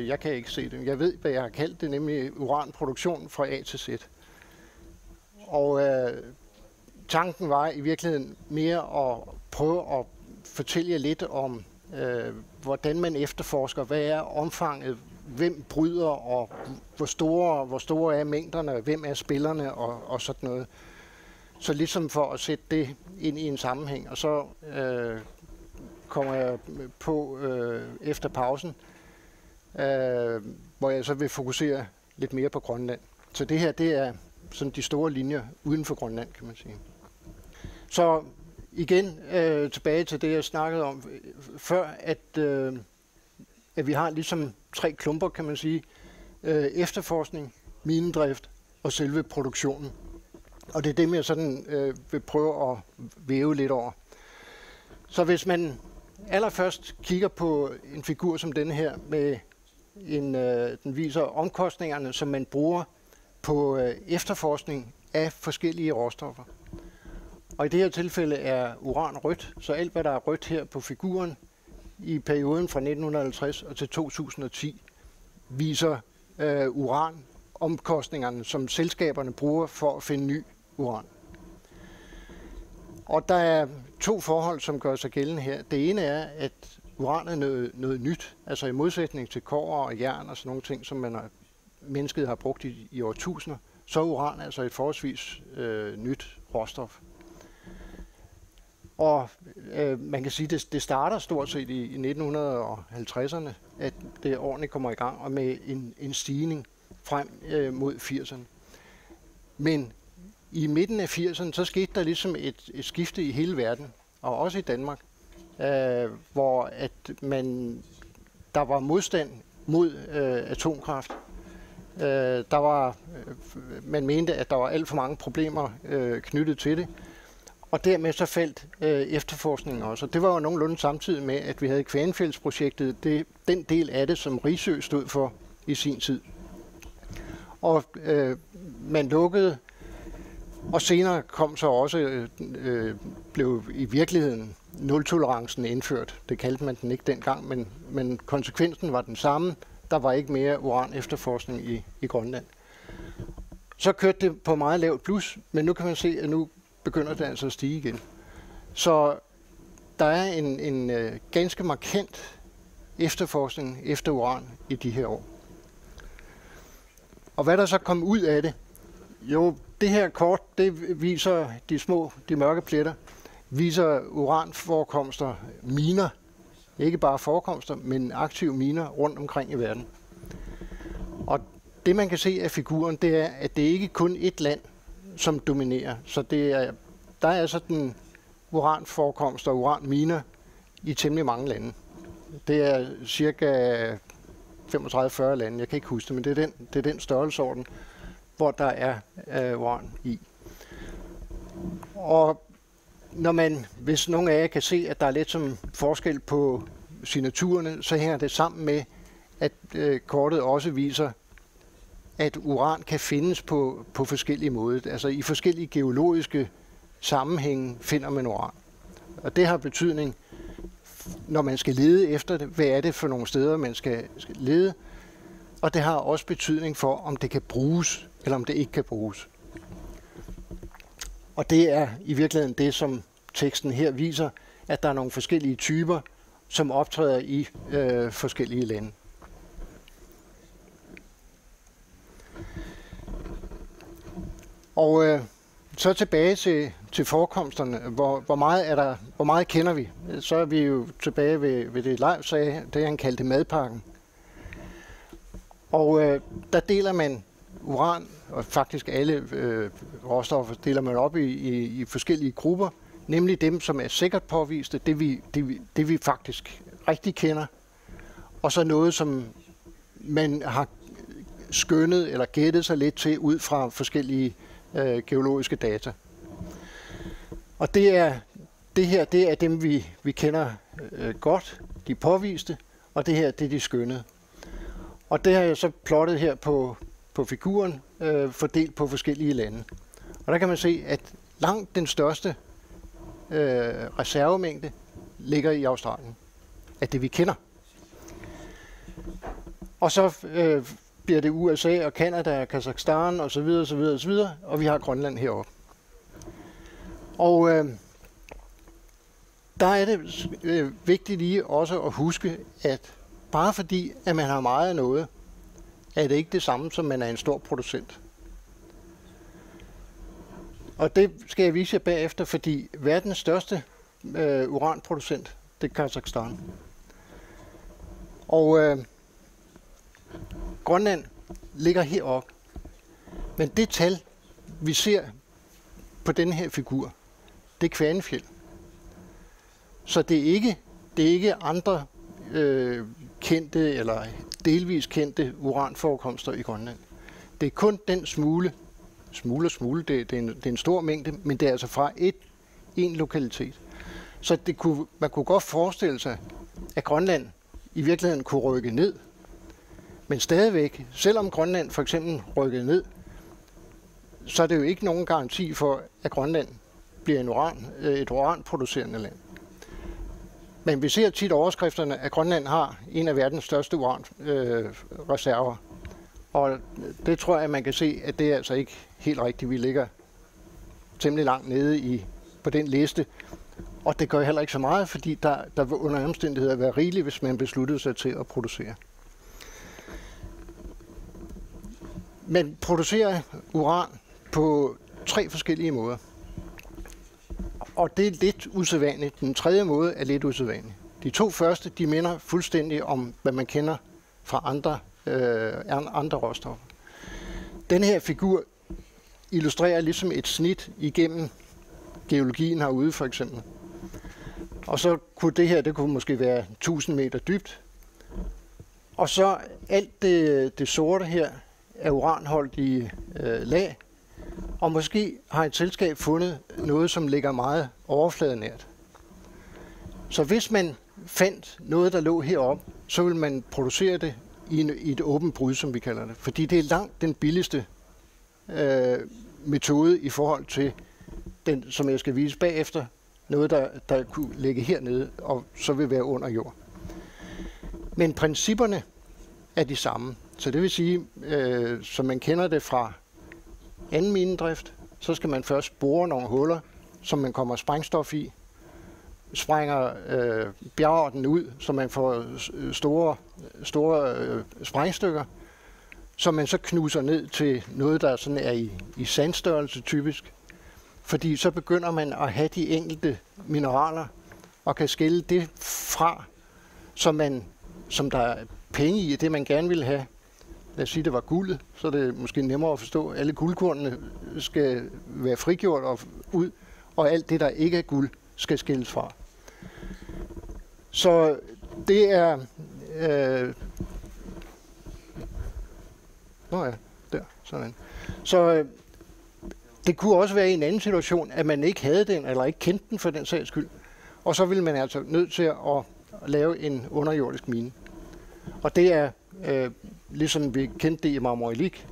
jeg kan ikke se det, jeg ved, hvad jeg har kaldt det, nemlig uranproduktion fra A til Z. Og tanken var i virkeligheden mere at prøve at fortælle jer lidt om, hvordan man efterforsker, hvad er omfanget, hvem bryder, og hvor store er mængderne, hvem er spillerne og sådan noget. Så ligesom for at sætte det ind i en sammenhæng, og så kommer jeg på efter pausen, hvor jeg så vil fokusere lidt mere på Grønland. Så det her, det er sådan de store linjer uden for Grønland, kan man sige. Så igen tilbage til det, jeg snakkede om før, at vi har ligesom 3 klumper, kan man sige. Efterforskning, minedrift og selve produktionen. Og det er dem, jeg sådan vil prøve at væve lidt over. Så hvis man allerførst kigger på en figur som denne her, med den viser omkostningerne, som man bruger på efterforskning af forskellige råstoffer. Og i det her tilfælde er uran rødt, så alt hvad der er rødt her på figuren i perioden fra 1950 og til 2010 viser uranomkostningerne, som selskaberne bruger for at finde ny uran. Og der er to forhold, som gør sig gældende her. Det ene er, at uran er noget nyt, altså i modsætning til kobber og jern og sådan nogle ting, som mennesket har brugt i årtusinder, så er uran altså et forholdsvis nyt råstof. Og man kan sige, at det starter stort set i 1950'erne, at det ordentligt kommer i gang, og med en stigning frem mod 80'erne. Men i midten af 80'erne, så skete der ligesom et skifte i hele verden, og også i Danmark, hvor at der var modstand mod atomkraft. Man mente, at der var alt for mange problemer knyttet til det, og dermed så faldt efterforskningen også. Og det var jo nogenlunde samtidig med, at vi havde Kvanefjeldsprojektet, den del af det, som Risø stod for i sin tid. Og man lukkede, og senere kom så også, blev i virkeligheden nultolerancen indført. Det kaldte man den ikke dengang, men konsekvensen var den samme. Der var ikke mere uran efterforskning i Grønland. Så kørte det på meget lavt plus, men nu kan man se, at nu begynder det altså at stige igen. Så der er en ganske markant efterforskning efter uran i de her år. Og hvad der så kom ud af det? Jo, det her kort, det viser de mørke pletter, viser uranforekomster, miner, ikke bare forekomster, men aktive miner rundt omkring i verden. Og det man kan se af figuren, det er, at det ikke kun ét land, som dominerer. Så der er sådan uranforekomster og uranminer i temmelig mange lande. Det er cirka 35-40 lande, jeg kan ikke huske det, men det er den størrelsesorden, hvor der er uran i. Og hvis nogen af jer kan se, at der er lidt som forskel på signaturerne, så hænger det sammen med, at kortet også viser, at uran kan findes på forskellige måder. Altså i forskellige geologiske sammenhænge finder man uran. Og det har betydning, når man skal lede efter det. Hvad er det for nogle steder, man skal lede? Og det har også betydning for, om det kan bruges, eller om det ikke kan bruges. Og det er i virkeligheden det, som teksten her viser, at der er nogle forskellige typer, som optræder i forskellige lande. Og så tilbage til forekomsterne. Hvor meget kender vi? Så er vi jo tilbage ved det Leif sagde, det han kaldte madpakken. Og der deler man uran, og faktisk alle råstoffer deler man op i forskellige grupper, nemlig dem, som er sikkert påviste, det vi faktisk rigtig kender, og så noget, som man har skønnet eller gættet sig lidt til ud fra forskellige geologiske data. Og det er dem, vi kender godt, de påviste, og det her, det er de skønnede. Og det har jeg så plottet her på figuren, fordelt på forskellige lande. Og der kan man se, at langt den største reservemængde ligger i Australien, af det vi kender. Og så bliver det USA og Canada og Kazakhstan og så videre, og vi har Grønland heroppe. Og der er det vigtigt lige også at huske, at bare fordi, at man har meget af noget, er det ikke det samme, som man er en stor producent. Og det skal jeg vise jer bagefter, fordi verdens største uranproducent, det er Kazakhstan. Og Grønland ligger heroppe. Men det tal, vi ser på den her figur, det er Kvanefjeld. Så det er ikke andre kendte eller delvis kendte uranforekomster i Grønland. Det er kun den smule, det er en stor mængde, men det er altså fra en lokalitet. Så man kunne godt forestille sig, at Grønland i virkeligheden kunne rykke ned. Men stadigvæk, selvom Grønland for eksempel rykkede ned, så er det jo ikke nogen garanti for, at Grønland bliver et uranproducerende land. Men vi ser tit overskrifterne, at Grønland har en af verdens største uranreserver. Og det tror jeg, man kan se, at det er altså ikke helt rigtigt. Vi ligger temmelig langt nede på den liste. Og det gør heller ikke så meget, fordi der vil under omstændigheder være rigeligt, hvis man besluttede sig til at producere. Man producerer uran på 3 forskellige måder. Og det er lidt usædvanligt. Den tredje måde er lidt usædvanlig. De 2 første, de minder fuldstændig om, hvad man kender fra andre råstoffer. Den her figur illustrerer ligesom et snit igennem geologien herude for eksempel. Og så kunne det kunne måske være 1000 meter dybt. Og så alt det sorte her er uranholdige lag. Og måske har et selskab fundet noget, som ligger meget overfladenært. Så hvis man fandt noget, der lå heroppe, så vil man producere det i et åbent brud, som vi kalder det. Fordi det er langt den billigste metode i forhold til den, som jeg skal vise bagefter, noget, der kunne ligge hernede, og så vil være under jord. Men principperne er de samme. Så det vil sige, som man kender det fra anden minedrift, så skal man først bore nogle huller, som man kommer sprængstof i, sprænger bjergarten ud, så man får store sprængstykker, som man så knuser ned til noget, der sådan er i sandstørrelse typisk. Fordi så begynder man at have de enkelte mineraler, og kan skille det fra, som der er penge i, det man gerne vil have. Lad os sige, det var guldet, så er det måske nemmere at forstå. Alle guldkornene skal være frigjort og ud, og alt det, der ikke er guld, skal skilles fra. Så det er... sådan. Så det kunne også være i en anden situation, at man ikke havde den, eller ikke kendte den for den sags skyld. Og så ville man altså nødt til at lave en underjordisk mine. Og det er, ligesom vi kendte det i Marmorilik,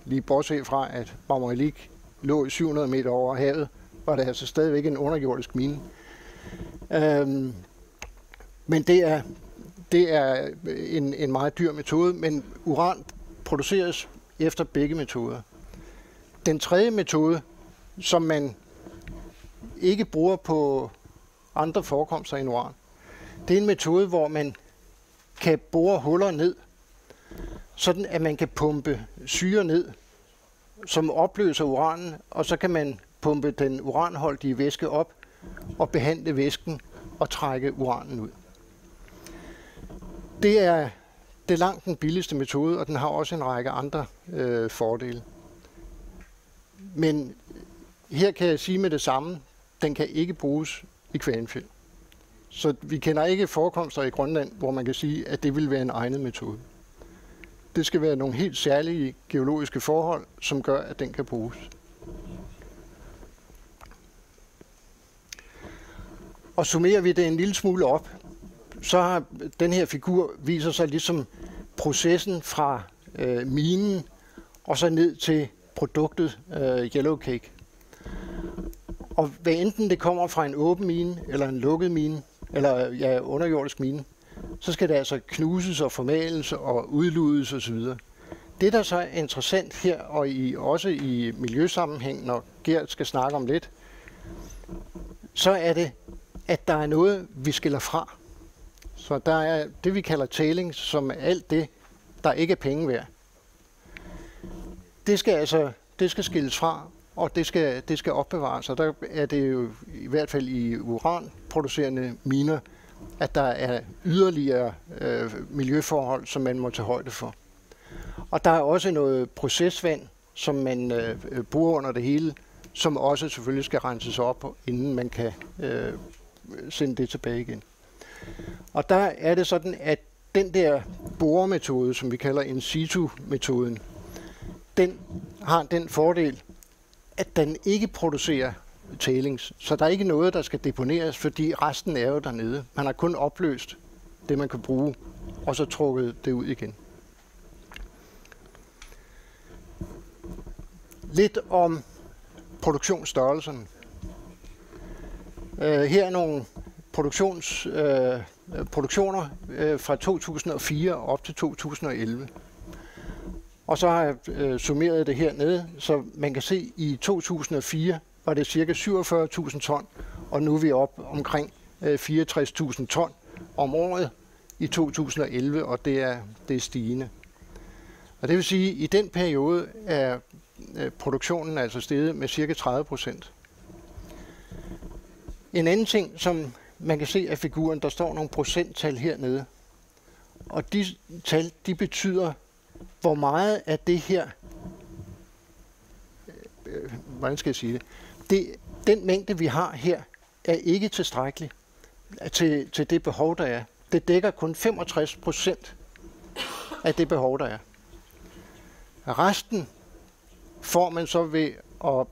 lige bortset fra, at Marmorilik lå 700 meter over havet, var det altså stadigvæk en underjordisk mine. Men det er en meget dyr metode, men uran produceres efter begge metoder. Den tredje metode, som man ikke bruger på andre forekomster end uran, det er en metode, hvor man kan bore huller ned, sådan at man kan pumpe syre ned, som opløser uranen, og så kan man pumpe den uranholdige væske op og behandle væsken og trække uranen ud. Det er langt den billigste metode, og den har også en række andre fordele. Men her kan jeg sige med det samme, den kan ikke bruges i Kvanefjeld. Så vi kender ikke forekomster i Grønland, hvor man kan sige, at det vil være en egnet metode. Det skal være nogle helt særlige geologiske forhold, som gør, at den kan bruges. Og summerer vi det en lille smule op, så har den her figur viser sig ligesom processen fra minen og så ned til produktet yellowcake. Og hvad enten det kommer fra en åben mine eller en lukket mine, eller underjordisk mine, så skal det altså knuses og formales og udludes osv. Det, der så er interessant her, og også i miljøsammenhæng, når Gert skal snakke om lidt, så er det, at der er noget, vi skiller fra. Så der er det, vi kalder tailings, som er alt det, der ikke er penge værd. Det skal skilles fra, og det skal opbevares. Og der er det jo i hvert fald i uranproducerende miner, at der er yderligere miljøforhold, som man må tage højde for. Og der er også noget procesvand, som man bruger under det hele, som også selvfølgelig skal renses op, inden man kan sende det tilbage igen. Og der er det sådan, at den der boremetode, som vi kalder in situ-metoden, den har den fordel, at den ikke producerer tailings. Så der er ikke noget, der skal deponeres, fordi resten er jo dernede. Man har kun opløst det, man kan bruge, og så trukket det ud igen. Lidt om produktionsstørrelsen. Her er nogle produktioner fra 2004 op til 2011. Og så har jeg summeret det hernede, så man kan se, at i 2004 var det ca. 47.000 ton, og nu er vi oppe omkring 64.000 ton om året i 2011, og det er stigende. Og det vil sige, at i den periode er produktionen altså steget med ca. 30%. En anden ting, som man kan se af figuren, der står nogle procenttal hernede. Og de tal, de betyder, hvor meget af det her, hvordan skal jeg sige det, den mængde, vi har her, er ikke tilstrækkelig til det behov, der er. Det dækker kun 65% af det behov, der er. Resten får man så ved at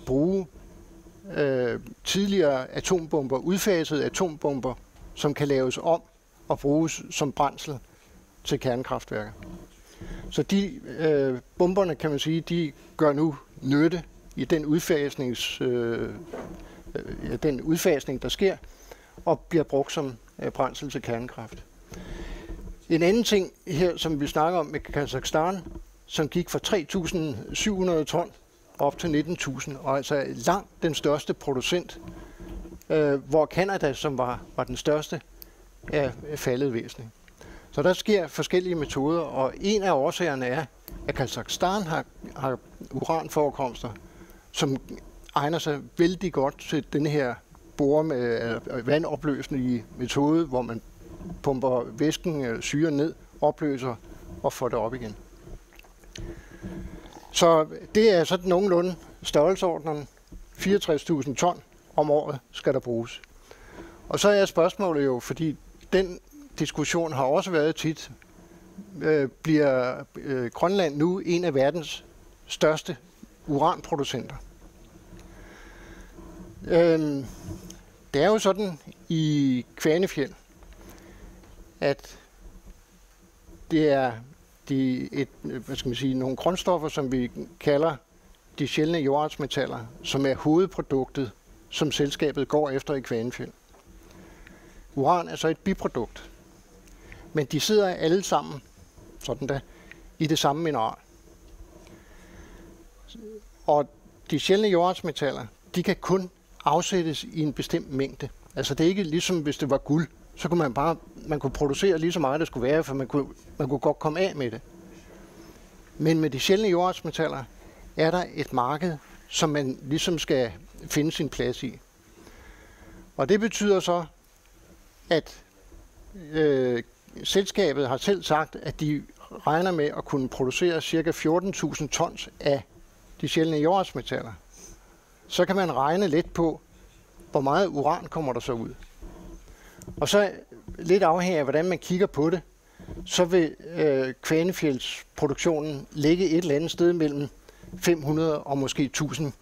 bruge tidligere atombomber, udfasede atombomber, som kan laves om og bruges som brændsel til kernekraftværker. Så de bomberne, kan man sige, de gør nu nytte i den udfasning, der sker, og bliver brugt som brændsel til kernekraft. En anden ting her, som vi snakker om med Kazakhstan, som gik fra 3.700 ton op til 19.000, og altså langt den største producent, hvor Canada, som var den største, er faldet væsentligt. Så der sker forskellige metoder, og en af årsagerne er, at Kazakhstan har uranforekomster, som egner sig vældig godt til den her bore med vandopløsende metode, hvor man pumper væsken, syre ned, opløser og får det op igen. Så det er sådan nogenlunde størrelsesordenen. 64.000 ton om året skal der bruges. Og så er spørgsmålet jo, fordi den diskussion har også været tit, bliver Grønland nu en af verdens største uranproducenter? Det er jo sådan i Kvanefjeld, at det er nogle grundstoffer, som vi kalder de sjældne jordartsmetaller, som er hovedproduktet, som selskabet går efter i Kvanefjeld. Uran er så et biprodukt, men de sidder alle sammen i det samme mineral. Og de sjældne jordartsmetaller, de kan kun afsættes i en bestemt mængde. Altså det er ikke ligesom hvis det var guld, så kunne man kunne producere lige så meget det skulle være, for man kunne godt komme af med det. Men med de sjældne jordartsmetaller er der et marked, som man ligesom skal finde sin plads i. Og det betyder så, at selskabet har selv sagt, at de regner med at kunne producere ca. 14.000 tons af de sjældne jordartsmetaller. Så kan man regne lidt på, hvor meget uran kommer der så ud. Og så lidt afhængig af, hvordan man kigger på det, så vil Kvanefjeldsproduktionen ligge et eller andet sted mellem 500 og måske 1000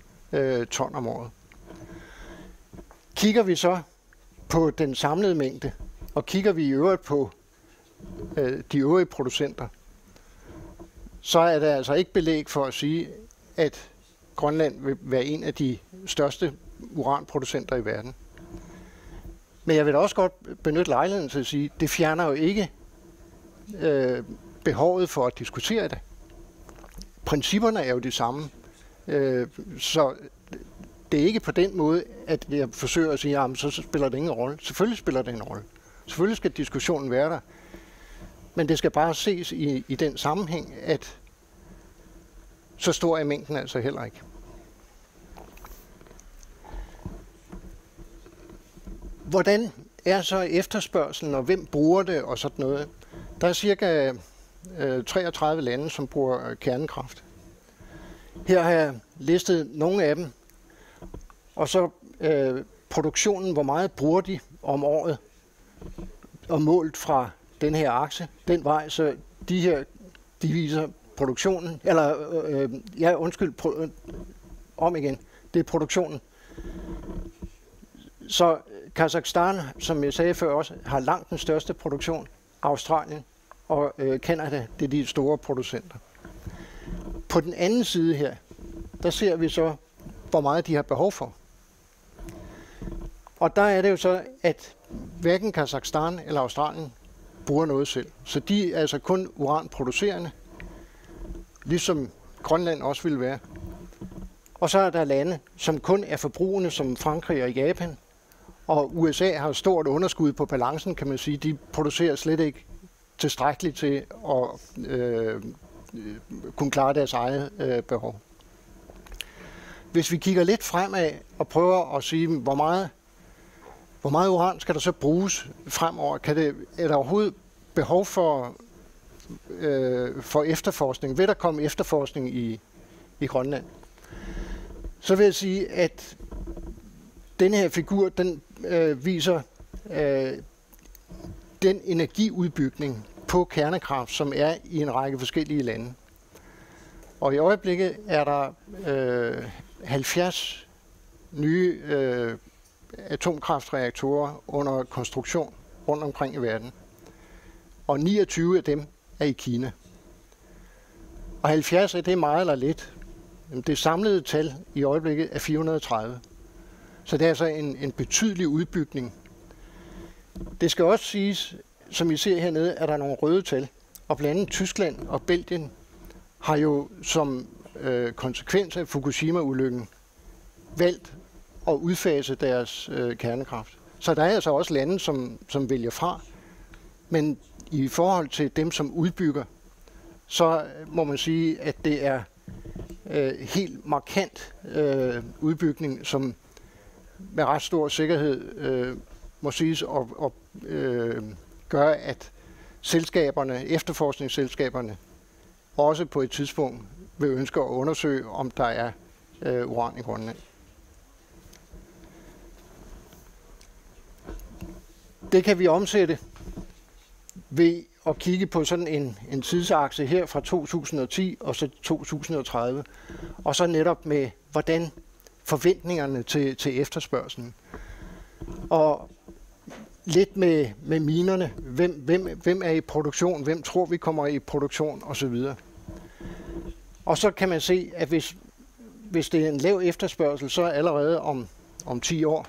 ton om året. Kigger vi så på den samlede mængde, og kigger vi i øvrigt på de øvrige producenter, så er der altså ikke belæg for at sige, at Grønland vil være en af de største uranproducenter i verden. Men jeg vil også godt benytte lejligheden til at sige, at det fjerner jo ikke behovet for at diskutere det. Principperne er jo de samme, så det er ikke på den måde, at jeg forsøger at sige, at så spiller det ingen rolle. Selvfølgelig spiller det en rolle. Selvfølgelig skal diskussionen være der. Men det skal bare ses i den sammenhæng, at så stor er mængden altså heller ikke. Hvordan er så efterspørgselen, og hvem bruger det og sådan noget? Der er cirka 33 lande, som bruger kernekraft. Her har jeg listet nogle af dem, og så produktionen, hvor meget bruger de om året, og målt fra den her akse, den vej, så de viser produktionen, om igen, det er produktionen. Så Kazakhstan, som jeg sagde før også, har langt den største produktion. Australien og Canada, det er de store producenter. På den anden side her, der ser vi så, hvor meget de har behov for. Og der er det jo så, at hverken Kazakhstan eller Australien bruger noget selv. Så de er altså kun uranproducerende, ligesom Grønland også vil være. Og så er der lande, som kun er forbrugende, som Frankrig og Japan. Og USA har stort underskud på balancen, kan man sige. De producerer slet ikke tilstrækkeligt til at kunne klare deres eget behov. Hvis vi kigger lidt fremad og prøver at sige, hvor meget uran skal der så bruges fremover? Er der overhovedet behov for efterforskning? Vil der komme efterforskning i Grønland? Så vil jeg sige, at denne her figur, den viser den energiudbygning på kernekraft, som er i en række forskellige lande. Og i øjeblikket er der 70 nye atomkraftreaktorer under konstruktion rundt omkring i verden. Og 29 af dem er i Kina. Og 70 er det meget eller lidt. Det samlede tal i øjeblikket er 430. Så det er altså en betydelig udbygning. Det skal også siges, som I ser hernede, er der nogle røde tal. Og blandt andet Tyskland og Belgien har jo som konsekvens af Fukushima-ulykken valgt at udfase deres kernekraft. Så der er altså også lande, som vælger fra. Men i forhold til dem, som udbygger, så må man sige, at det er helt markant udbygning, som med ret stor sikkerhed må siges at gøre, at efterforskningsselskaberne, også på et tidspunkt vil ønske at undersøge, om der er uran i Grønland. Det kan vi omsætte ved at kigge på sådan en tidsakse her fra 2010 og så 2030, og så netop med, hvordan forventningerne til efterspørgselen. Og lidt med minerne, hvem er i produktion, hvem tror vi kommer i produktion osv. Og så kan man se, at hvis det er en lav efterspørgsel, så allerede om 10 år,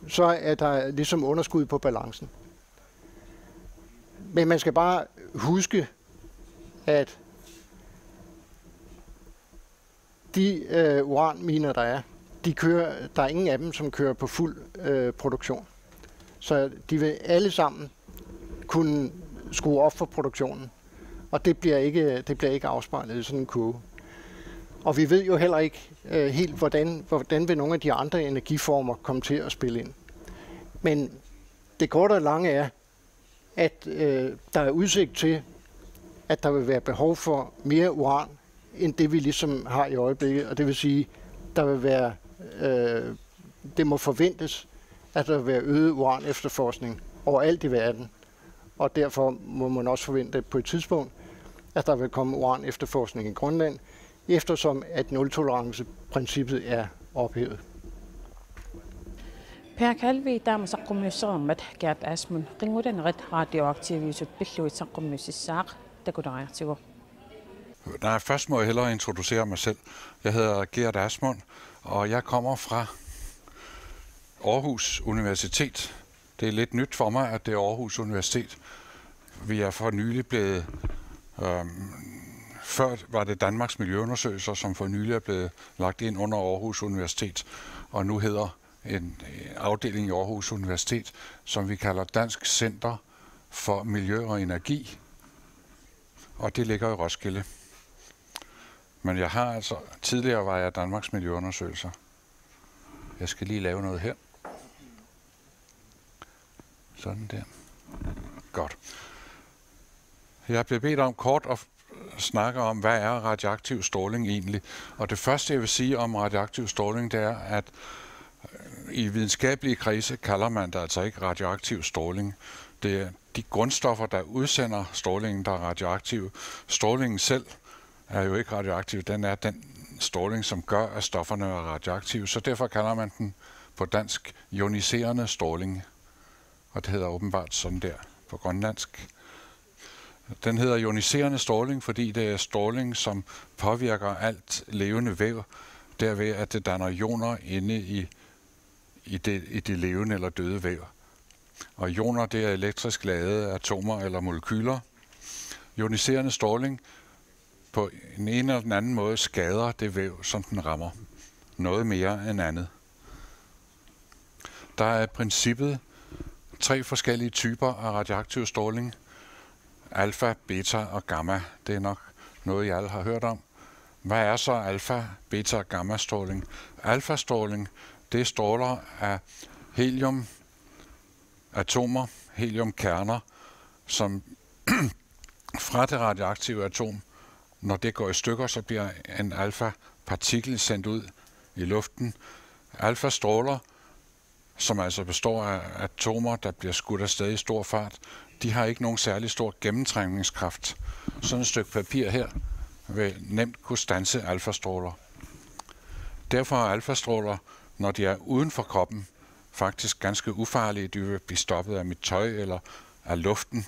så er der ligesom underskud på balancen. Men man skal bare huske, at de uranminer, der er, der er ingen af dem, som kører på fuld produktion. Så de vil alle sammen kunne skrue op for produktionen. Og det bliver ikke afspejlet i sådan en kurve. Og vi ved jo heller ikke helt, hvordan vil nogle af de andre energiformer komme til at spille ind. Men det korte og lange er, at der er udsigt til, at der vil være behov for mere uran, end det vi ligesom har i øjeblikket. Og det vil sige, der vil være, det må forventes, at der vil være øget uran efterforskning overalt i verden. Og derfor må man også forvente på et tidspunkt, at der vil komme uran efterforskning i Grønland, eftersom at nul-tolerance-princippet er ophævet. Per Kalvi, Damsaqqumiusserammat, Gert Asmund, ringudan ret radioaktivisut Billuitsaqqumiussissaaq, takudarjartigu. Nej, først må jeg hellere introducere mig selv. Jeg hedder Gert Asmund, og jeg kommer fra Aarhus Universitet. Det er lidt nyt for mig, at det er Aarhus Universitet. Vi er for nylig blevet... Før var det Danmarks Miljøundersøgelser, som for nylig er blevet lagt ind under Aarhus Universitet, og nu hedder en afdeling i Aarhus Universitet, som vi kalder Dansk Center for Miljø og Energi, og det ligger i Roskilde. Men jeg har altså, tidligere var jeg Danmarks Miljøundersøgelser. Jeg skal lige lave noget her. Sådan der. Godt. Jeg blev bedt om kort at snakke om, hvad er radioaktiv stråling egentlig. Og det første, jeg vil sige om radioaktiv stråling, det er, at i videnskabelige kredse kalder man det altså ikke radioaktiv stråling. Det er de grundstoffer, der udsender strålingen, der er radioaktiv. Strålingen selv er jo ikke radioaktiv. Den er den stråling, som gør, at stofferne er radioaktive. Så derfor kalder man den på dansk ioniserende stråling. Og det hedder åbenbart sådan der på grønlandsk. Den hedder ioniserende stråling, fordi det er stråling, som påvirker alt levende væv, derved at det danner ioner inde i det levende eller døde væv. Og ioner, det er elektrisk ladede atomer eller molekyler. Ioniserende stråling på en eller den anden måde skader det væv, som den rammer. noget mere end andet. Der er i princippet 3 forskellige typer af radioaktiv stråling. Alfa, beta og gamma. Det er nok noget, jeg alle har hørt om. Hvad er så alfa, beta og gamma stråling? Alfa-stråling, det er stråler af heliumatomer, heliumkerner, som fra det radioaktive atom, når det går i stykker, så bliver en alfa-partikel sendt ud i luften. Alfa-stråler, som altså består af atomer, der bliver skudt afsted i stor fart, de har ikke nogen særlig stor gennemtrængningskraft. Sådan et stykke papir her vil nemt kunne standse alfastråler. Derfor er alfastråler, når de er uden for kroppen, faktisk ganske ufarlige. De vil blive stoppet af mit tøj eller af luften.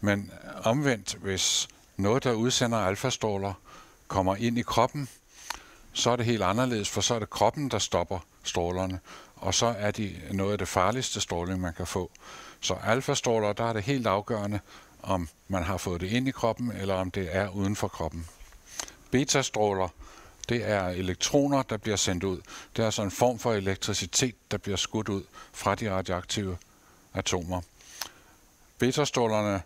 Men omvendt, hvis noget, der udsender alfastråler, kommer ind i kroppen, så er det helt anderledes, for så er det kroppen, der stopper strålerne, og så er de noget af det farligste stråling, man kan få. Så alfastråler, der er det helt afgørende, om man har fået det ind i kroppen, eller om det er uden for kroppen. Betastråler, det er elektroner, der bliver sendt ud. Det er altså en form for elektricitet, der bliver skudt ud fra de radioaktive atomer. Betastrålerne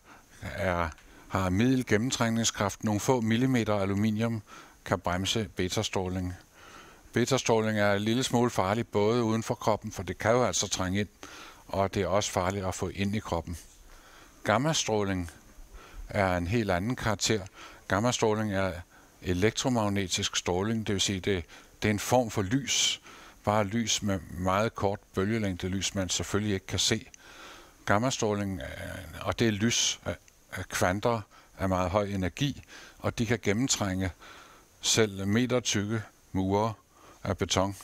har middel gennemtrængningskraft. Nogle få millimeter aluminium kan bremse betastråling. Betastråling er en lille smule farlig både uden for kroppen, for det kan jo altså trænge ind, og det er også farligt at få ind i kroppen. Gammastråling er en helt anden karakter. Gammastråling er elektromagnetisk stråling, det vil sige, det er en form for lys. Bare lys med meget kort bølgelængde, lys man selvfølgelig ikke kan se. Gammastråling, og det er lys af kvanter af meget høj energi, og de kan gennemtrænge selv meter tykke mure af beton.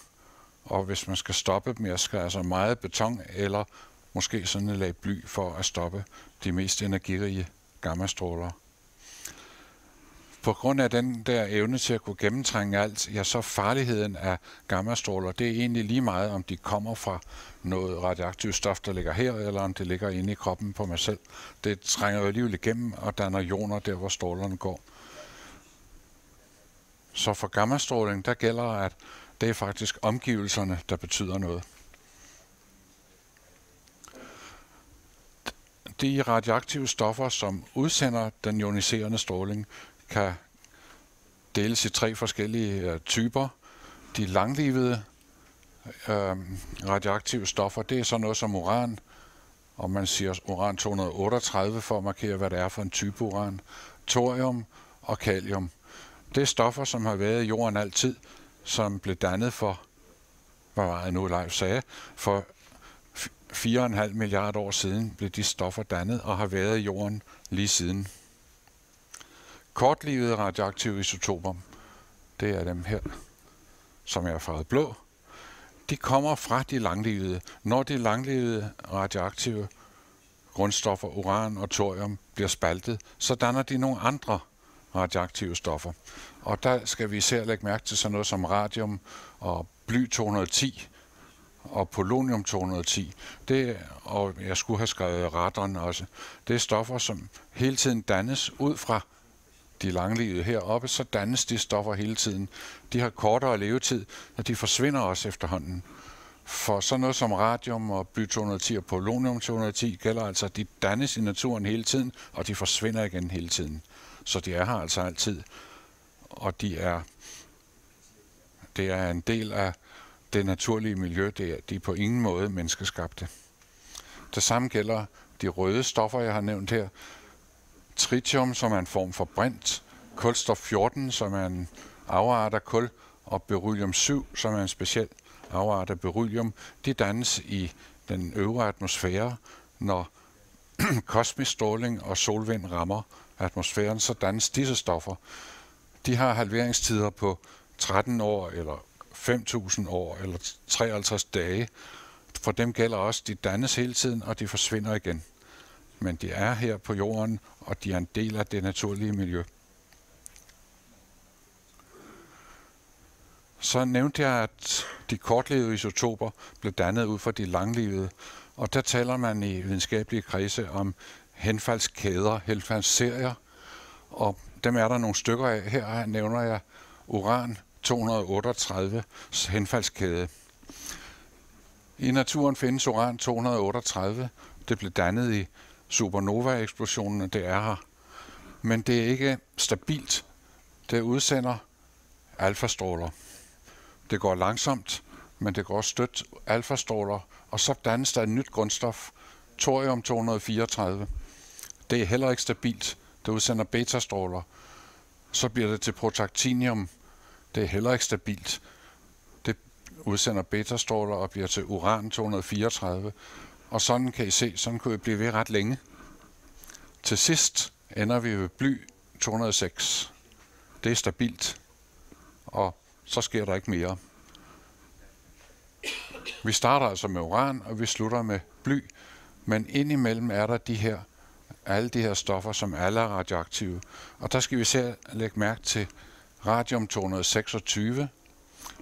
Og hvis man skal stoppe dem, skal altså meget beton eller måske sådan et lag bly for at stoppe de mest energirige gammastråler. På grund af den der evne til at kunne gennemtrænge alt, ja, så farligheden af gammastråler, det er egentlig lige meget, om de kommer fra noget radioaktivt stof, der ligger her, eller om det ligger inde i kroppen på mig selv. Det trænger jo alligevel igennem og danner ioner der, hvor strålerne går. Så for gammastråling, der gælder, at det er faktisk omgivelserne, der betyder noget. De radioaktive stoffer, som udsender den ioniserende stråling, kan deles i 3 forskellige typer. De langlivede radioaktive stoffer, det er sådan noget som uran, og man siger uran-238 for at markere, hvad det er for en type uran, thorium og kalium. Det er stoffer, som har været i jorden altid, som blev dannet for, hvad var det nu, Leif sagde, for 4,5 milliarder år siden blev de stoffer dannet og har været i jorden lige siden. Kortlivede radioaktive isotoper, det er dem her, som er farvet blå. De kommer fra de langlivede. Når de langlivede radioaktive grundstoffer, uran og thorium, bliver spaltet, så danner de nogle andre radioaktive stoffer. Og der skal vi især lægge mærke til sådan noget som radium og bly-210 og polonium-210. Og jeg skulle have skrevet radon også. Det er stoffer, som hele tiden dannes ud fra de langlivede heroppe, så dannes de stoffer hele tiden. De har kortere levetid, og de forsvinder også efterhånden. For sådan noget som radium og bly-210 og polonium-210 gælder altså, at de dannes i naturen hele tiden, og de forsvinder igen hele tiden. Så de er her altså altid, og det er en del af det naturlige miljø. De er på ingen måde menneskeskabte. Det samme gælder de røde stoffer, jeg har nævnt her. Tritium, som er en form for brint, kulstof 14, som er en afart af kul, og beryllium 7, som er en speciel afart af beryllium, de dannes i den øvre atmosfære. Når kosmisk stråling og solvind rammer atmosfæren, så dannes disse stoffer. De har halveringstider på 13 år, eller 5.000 år, eller 53 dage. For dem gælder også, de dannes hele tiden, og de forsvinder igen. Men de er her på jorden, og de er en del af det naturlige miljø. Så nævnte jeg, at de kortlivede isotoper blev dannet ud fra de langlivede, og der taler man i videnskabelige kredse om henfaldskæder, henfaldsserier, og dem er der nogle stykker af. Her nævner jeg uran uran-238 henfaldskæde. I naturen findes uran-238. Det blev dannet i supernova-eksplosionen, det er her. Men det er ikke stabilt. Det udsender alfastråler. Det går langsomt, men det går stødt alfastråler, og så dannes der et nyt grundstof, thorium-234. Det er heller ikke stabilt. Det udsender betastråler. Så bliver det til protactinium. Det er heller ikke stabilt. Det udsender betastråler og bliver til uran-234. Og sådan kan I se, sådan kunne vi blive ved ret længe. Til sidst ender vi ved bly-206. Det er stabilt, og så sker der ikke mere. Vi starter altså med uran, og vi slutter med bly, men indimellem er der alle de her stoffer, som alle er radioaktive. Og der skal vi selv lægge mærke til radium-226.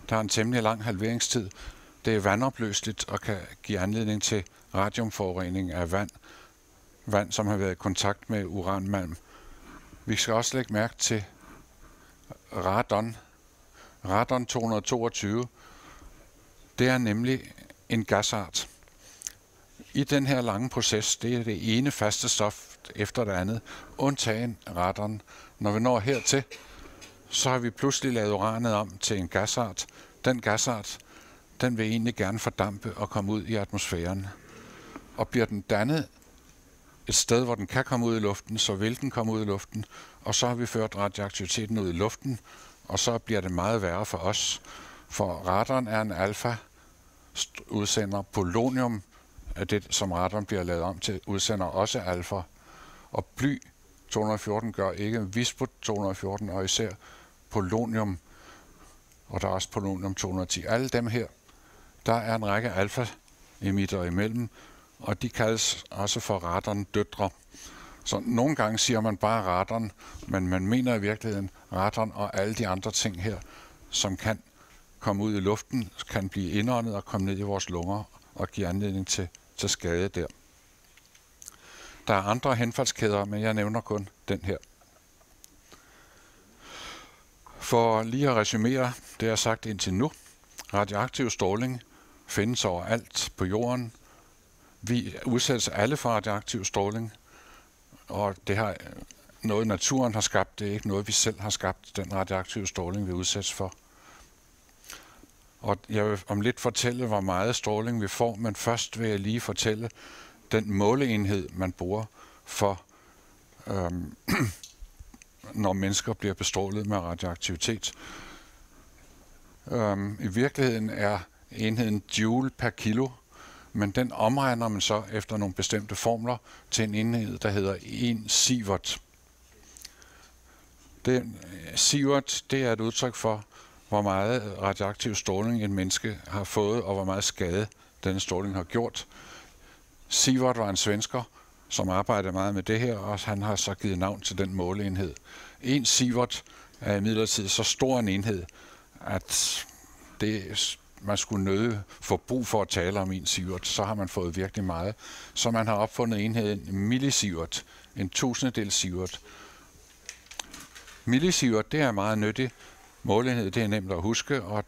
Der er en temmelig lang halveringstid. Det er vandopløseligt og kan give anledning til radiumforurening af vand, som har været i kontakt med uranmalm. Vi skal også lægge mærke til radon. Radon-222. Det er nemlig en gasart. I den her lange proces, det er det ene faste stof efter det andet, undtagen radon. Når vi når hertil, så har vi pludselig lavet uranet om til en gasart. Den gasart, den vil egentlig gerne fordampe og komme ud i atmosfæren. Og bliver den dannet et sted, hvor den kan komme ud i luften, så vil den komme ud i luften, og så har vi ført radioaktiviteten ud i luften, og så bliver det meget værre for os. For radon er en alfa, udsender polonium, af det, som radon bliver lavet om til, udsender også alfa. Og bly 214 gør ikke, vispo 214 og især polonium, og der er også polonium 210. Alle dem her, der er en række alfa-emitter imellem, og de kaldes også for radon-døtre. Så nogle gange siger man bare radon, men man mener i virkeligheden radon og alle de andre ting her, som kan komme ud i luften, kan blive indåndet og komme ned i vores lunger og give anledning til skade der. Der er andre henfaldskæder, men jeg nævner kun den her. For lige at resumere det, jeg har sagt indtil nu. Radioaktiv stråling findes overalt på jorden. Vi udsættes alle for radioaktiv stråling, og det har noget naturen har skabt. Det er ikke noget, vi selv har skabt, den radioaktive stråling, vi udsættes for. Og jeg vil om lidt fortælle, hvor meget stråling vi får, men først vil jeg lige fortælle den måleenhed, man bruger for, når mennesker bliver bestrålet med radioaktivitet. I virkeligheden er enheden joule per kilo, men den omregner man så efter nogle bestemte formler til en enhed, der hedder 1 sievert. Sievert, det er et udtryk for, hvor meget radioaktiv stråling et menneske har fået, og hvor meget skade denne stråling har gjort. Sievert var en svensker, som arbejdede meget med det her, og han har så givet navn til den måleenhed. 1 sievert er imidlertid så stor en enhed, at man skulle nødig få brug for at tale om 1 sievert, så har man fået virkelig meget. Så man har opfundet enheden millisievert, en 1000-del sievert. Millisievert, det er meget nyttigt. Målenhed, det er nemt at huske, og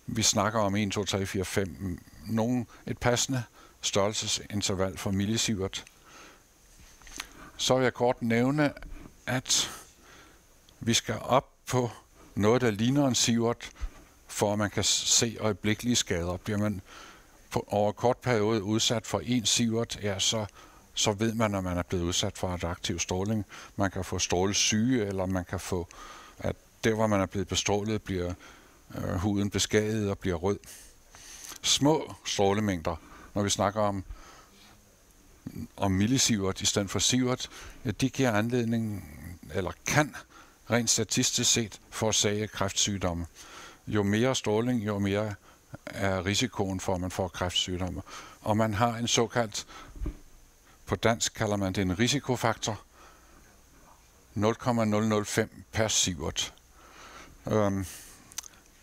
vi snakker om 1, 2, 3, 4, 5. Et passende størrelsesinterval for millisievert. Så vil jeg kort nævne, at vi skal op på noget, der ligner en sievert, for at man kan se øjeblikkelige skader. Bliver man over kort periode udsat for 1 sievert, ja, så ved man, at man er blevet udsat for radioaktiv stråling. Man kan få strålesyge, eller man kan få, at der, hvor man er blevet bestrålet, bliver huden beskadiget og bliver rød. Små strålemængder, når vi snakker om millisievert i stedet for sievert, ja, de giver anledning, eller kan rent statistisk set forårsage kræftsygdomme. Jo mere stråling, jo mere er risikoen for, at man får kræftsygdomme. Og man har en såkaldt, på dansk kalder man det en risikofaktor, 0,005 per sievert.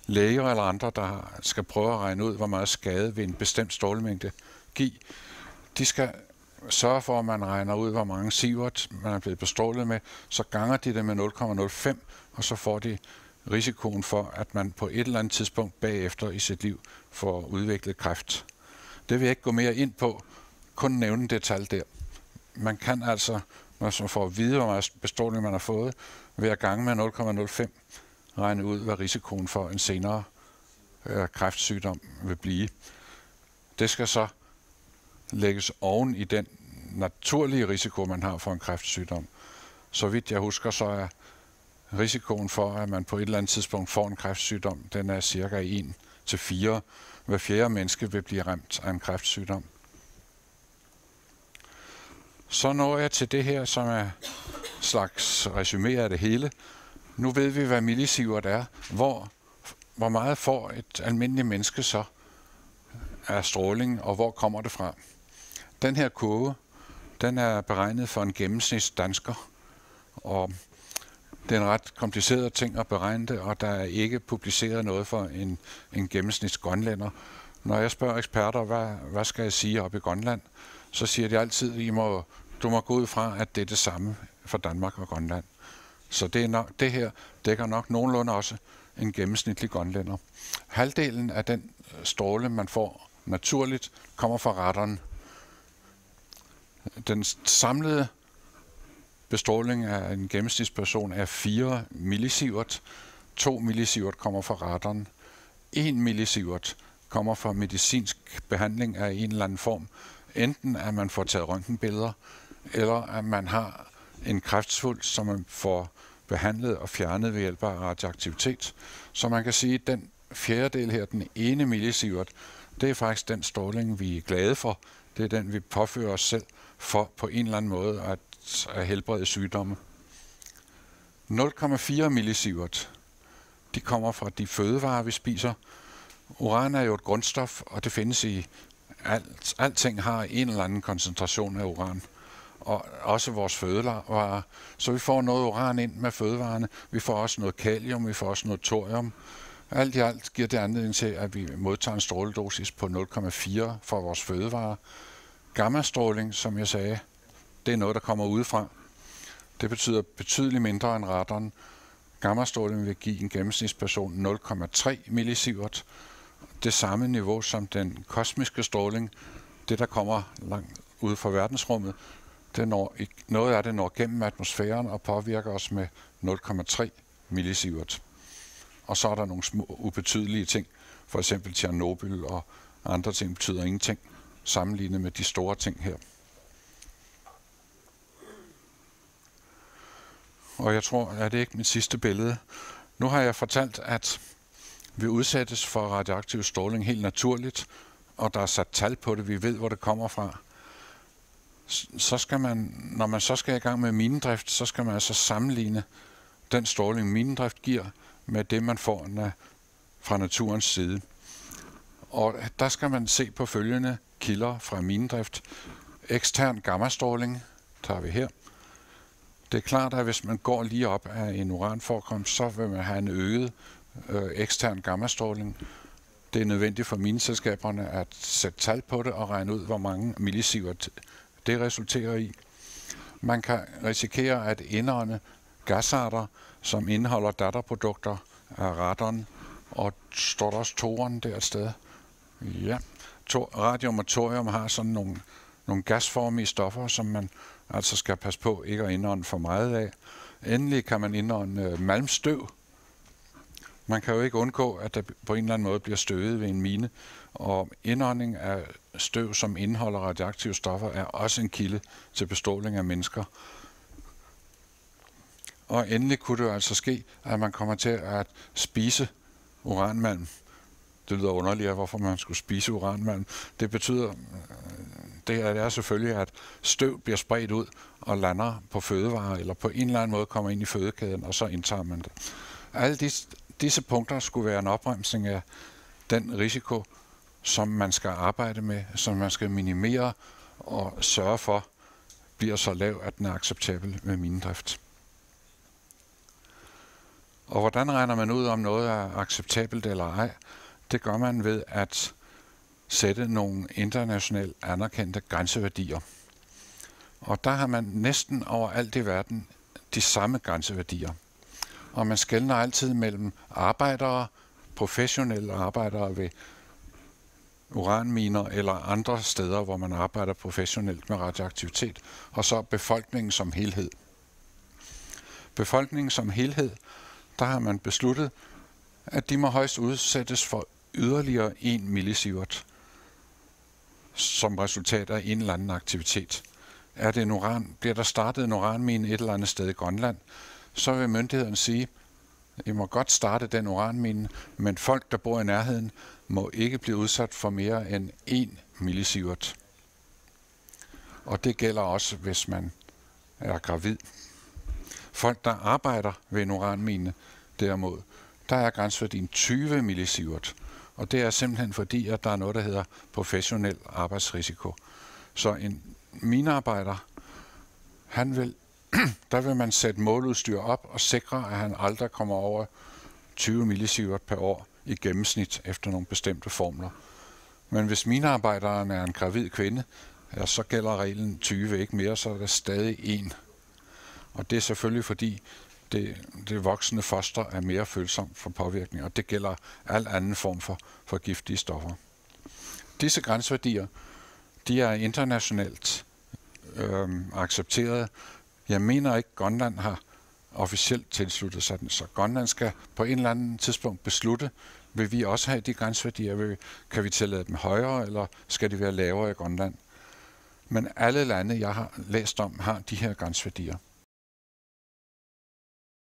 Læger eller andre, der skal prøve at regne ud, hvor meget skade ved en bestemt strålemængde give, de skal sørge for, at man regner ud, hvor mange sievert man er blevet bestrålet med, så ganger de det med 0,05, og så får de risikoen for, at man på et eller andet tidspunkt bagefter i sit liv får udviklet kræft. Det vil jeg ikke gå mere ind på, kun nævne det tal der. Man kan altså, når man får at vide, hvor meget bestråling man har fået, ved at gange med 0,05 regne ud, hvad risikoen for en senere kræftsygdom vil blive. Det skal så lægges oven i den naturlige risiko, man har for en kræftsygdom. Så vidt jeg husker, så er risikoen for, at man på et eller andet tidspunkt får en kræftsygdom, den er cirka 1 til 4. Hver fjerde menneske vil blive ramt af en kræftsygdom. Så når jeg til det her, som er slags resumé af det hele. Nu ved vi, hvad millisievert er. Hvor meget får et almindeligt menneske så af stråling, og hvor kommer det fra? Den her kurve, den er beregnet for en gennemsnitsdansker, og det er en ret kompliceret ting at beregne det, og der er ikke publiceret noget for en gennemsnitsgrønlænder. Når jeg spørger eksperter, hvad skal jeg sige op i Grønland, så siger de altid, du må gå ud fra, at det er det samme for Danmark og Grønland. Så det her dækker nok nogenlunde også en gennemsnitlig grønlænder. Halvdelen af den stråle, man får naturligt, kommer fra radaren. Den samlede bestråling af en gennemsnitsperson er 4 millisievert. 2 millisievert kommer fra radaren. 1 millisievert kommer fra medicinsk behandling af en eller anden form. Enten at man får taget røntgenbilleder, eller at man har en kræftsvulst, som man får behandlet og fjernet ved hjælp af radioaktivitet. Så man kan sige, at den fjerdedel her, den ene millisievert, det er faktisk den stråling, vi er glade for. Det er den, vi påfører os selv for på en eller anden måde at helbrede sygdomme. 0,4 millisievert, de kommer fra de fødevarer, vi spiser. Uran er jo et grundstof, og det findes i alting har en eller anden koncentration af uran. Og også vores fødevarer. Så vi får noget uran ind med fødevarene. Vi får også noget kalium, vi får også noget thorium. Alt i alt giver det anledning til, at vi modtager en stråledosis på 0,4 fra vores fødevarer. Gammastråling, som jeg sagde, det er noget, der kommer udefra. Det betyder betydeligt mindre end radaren. Gammastråling vil give en gennemsnitsperson 0,3 millisievert. Det samme niveau som den kosmiske stråling, det der kommer langt ude fra verdensrummet, noget af det når gennem atmosfæren og påvirker os med 0,3 millisievert. Og så er der nogle små ubetydelige ting, for eksempel Tjernobyl og andre ting betyder ingenting, sammenlignet med de store ting her. Og jeg tror, at det ikke er mit sidste billede. Nu har jeg fortalt, at vi udsættes for radioaktiv stråling helt naturligt, og der er sat tal på det, vi ved, hvor det kommer fra. Så skal man, når man så skal i gang med minedrift, så skal man altså sammenligne den stråling, minedrift giver, med det, man får fra naturens side. Og der skal man se på følgende kilder fra minedrift. Ekstern gammastråling tager vi her. Det er klart, at hvis man går lige op af en uranforekomst, så vil man have en øget ekstern gammastråling. Det er nødvendigt for mineselskaberne at sætte tal på det og regne ud, hvor mange millisievert det resulterer i. Man kan risikere at indånde gasarter, som indeholder datterprodukter af radon, og står der også toren der et sted. Ja, radium og thorium har sådan nogle gasformige stoffer, som man altså skal passe på ikke at indånde for meget af. Endelig kan man indånde malmstøv. Man kan jo ikke undgå, at der på en eller anden måde bliver støvet ved en mine, og indånding af støv, som indeholder radioaktive stoffer, er også en kilde til bestråling af mennesker. Og endelig kunne det jo altså ske, at man kommer til at spise uranmalm. Det lyder underligt, hvorfor man skulle spise uranmalm. Det betyder, det er selvfølgelig, at støv bliver spredt ud og lander på fødevarer, eller på en eller anden måde kommer ind i fødekæden, og så indtager man det. Alle disse punkter skulle være en opremsning af den risiko, som man skal arbejde med, som man skal minimere og sørge for, bliver så lav, at den er acceptabel med minedrift. Og hvordan regner man ud, om noget er acceptabelt eller ej? Det gør man ved at sætte nogle internationalt anerkendte grænseværdier. Og der har man næsten overalt i verden de samme grænseværdier. og man skelner altid mellem arbejdere, professionelle arbejdere ved uranminer eller andre steder, hvor man arbejder professionelt med radioaktivitet, og så befolkningen som helhed. Befolkningen som helhed, der har man besluttet, at de må højst udsættes for yderligere 1 millisievert som resultat af en eller anden aktivitet. Bliver der startet en uranmine et eller andet sted i Grønland, så vil myndighederne sige, I må godt starte den uranmine, men folk, der bor i nærheden, må ikke blive udsat for mere end 1 millisievert. Og det gælder også, hvis man er gravid. Folk, der arbejder ved en uranmine, derimod, der er grænseværdien 20 millisievert. Og det er simpelthen fordi, at der er noget, der hedder professionel arbejdsrisiko. Så en minearbejder, der vil man sætte måleudstyr op og sikre, at han aldrig kommer over 20 millisievert per år i gennemsnit efter nogle bestemte formler. Men hvis minearbejderen er en gravid kvinde, ja, så gælder reglen 20 ikke mere, så er der stadig 1. Og det er selvfølgelig fordi, det voksne foster er mere følsomt for påvirkning, og det gælder al anden form for giftige stoffer. Disse grænseværdier, de er internationalt accepteret. Jeg mener ikke, at Grønland har officielt tilsluttet sig den, så Grønland skal på en eller anden tidspunkt beslutte, vil vi også have de grænseværdier, kan vi tillade dem højere, eller skal de være lavere i Grønland? Men alle lande, jeg har læst om, har de her grænseværdier.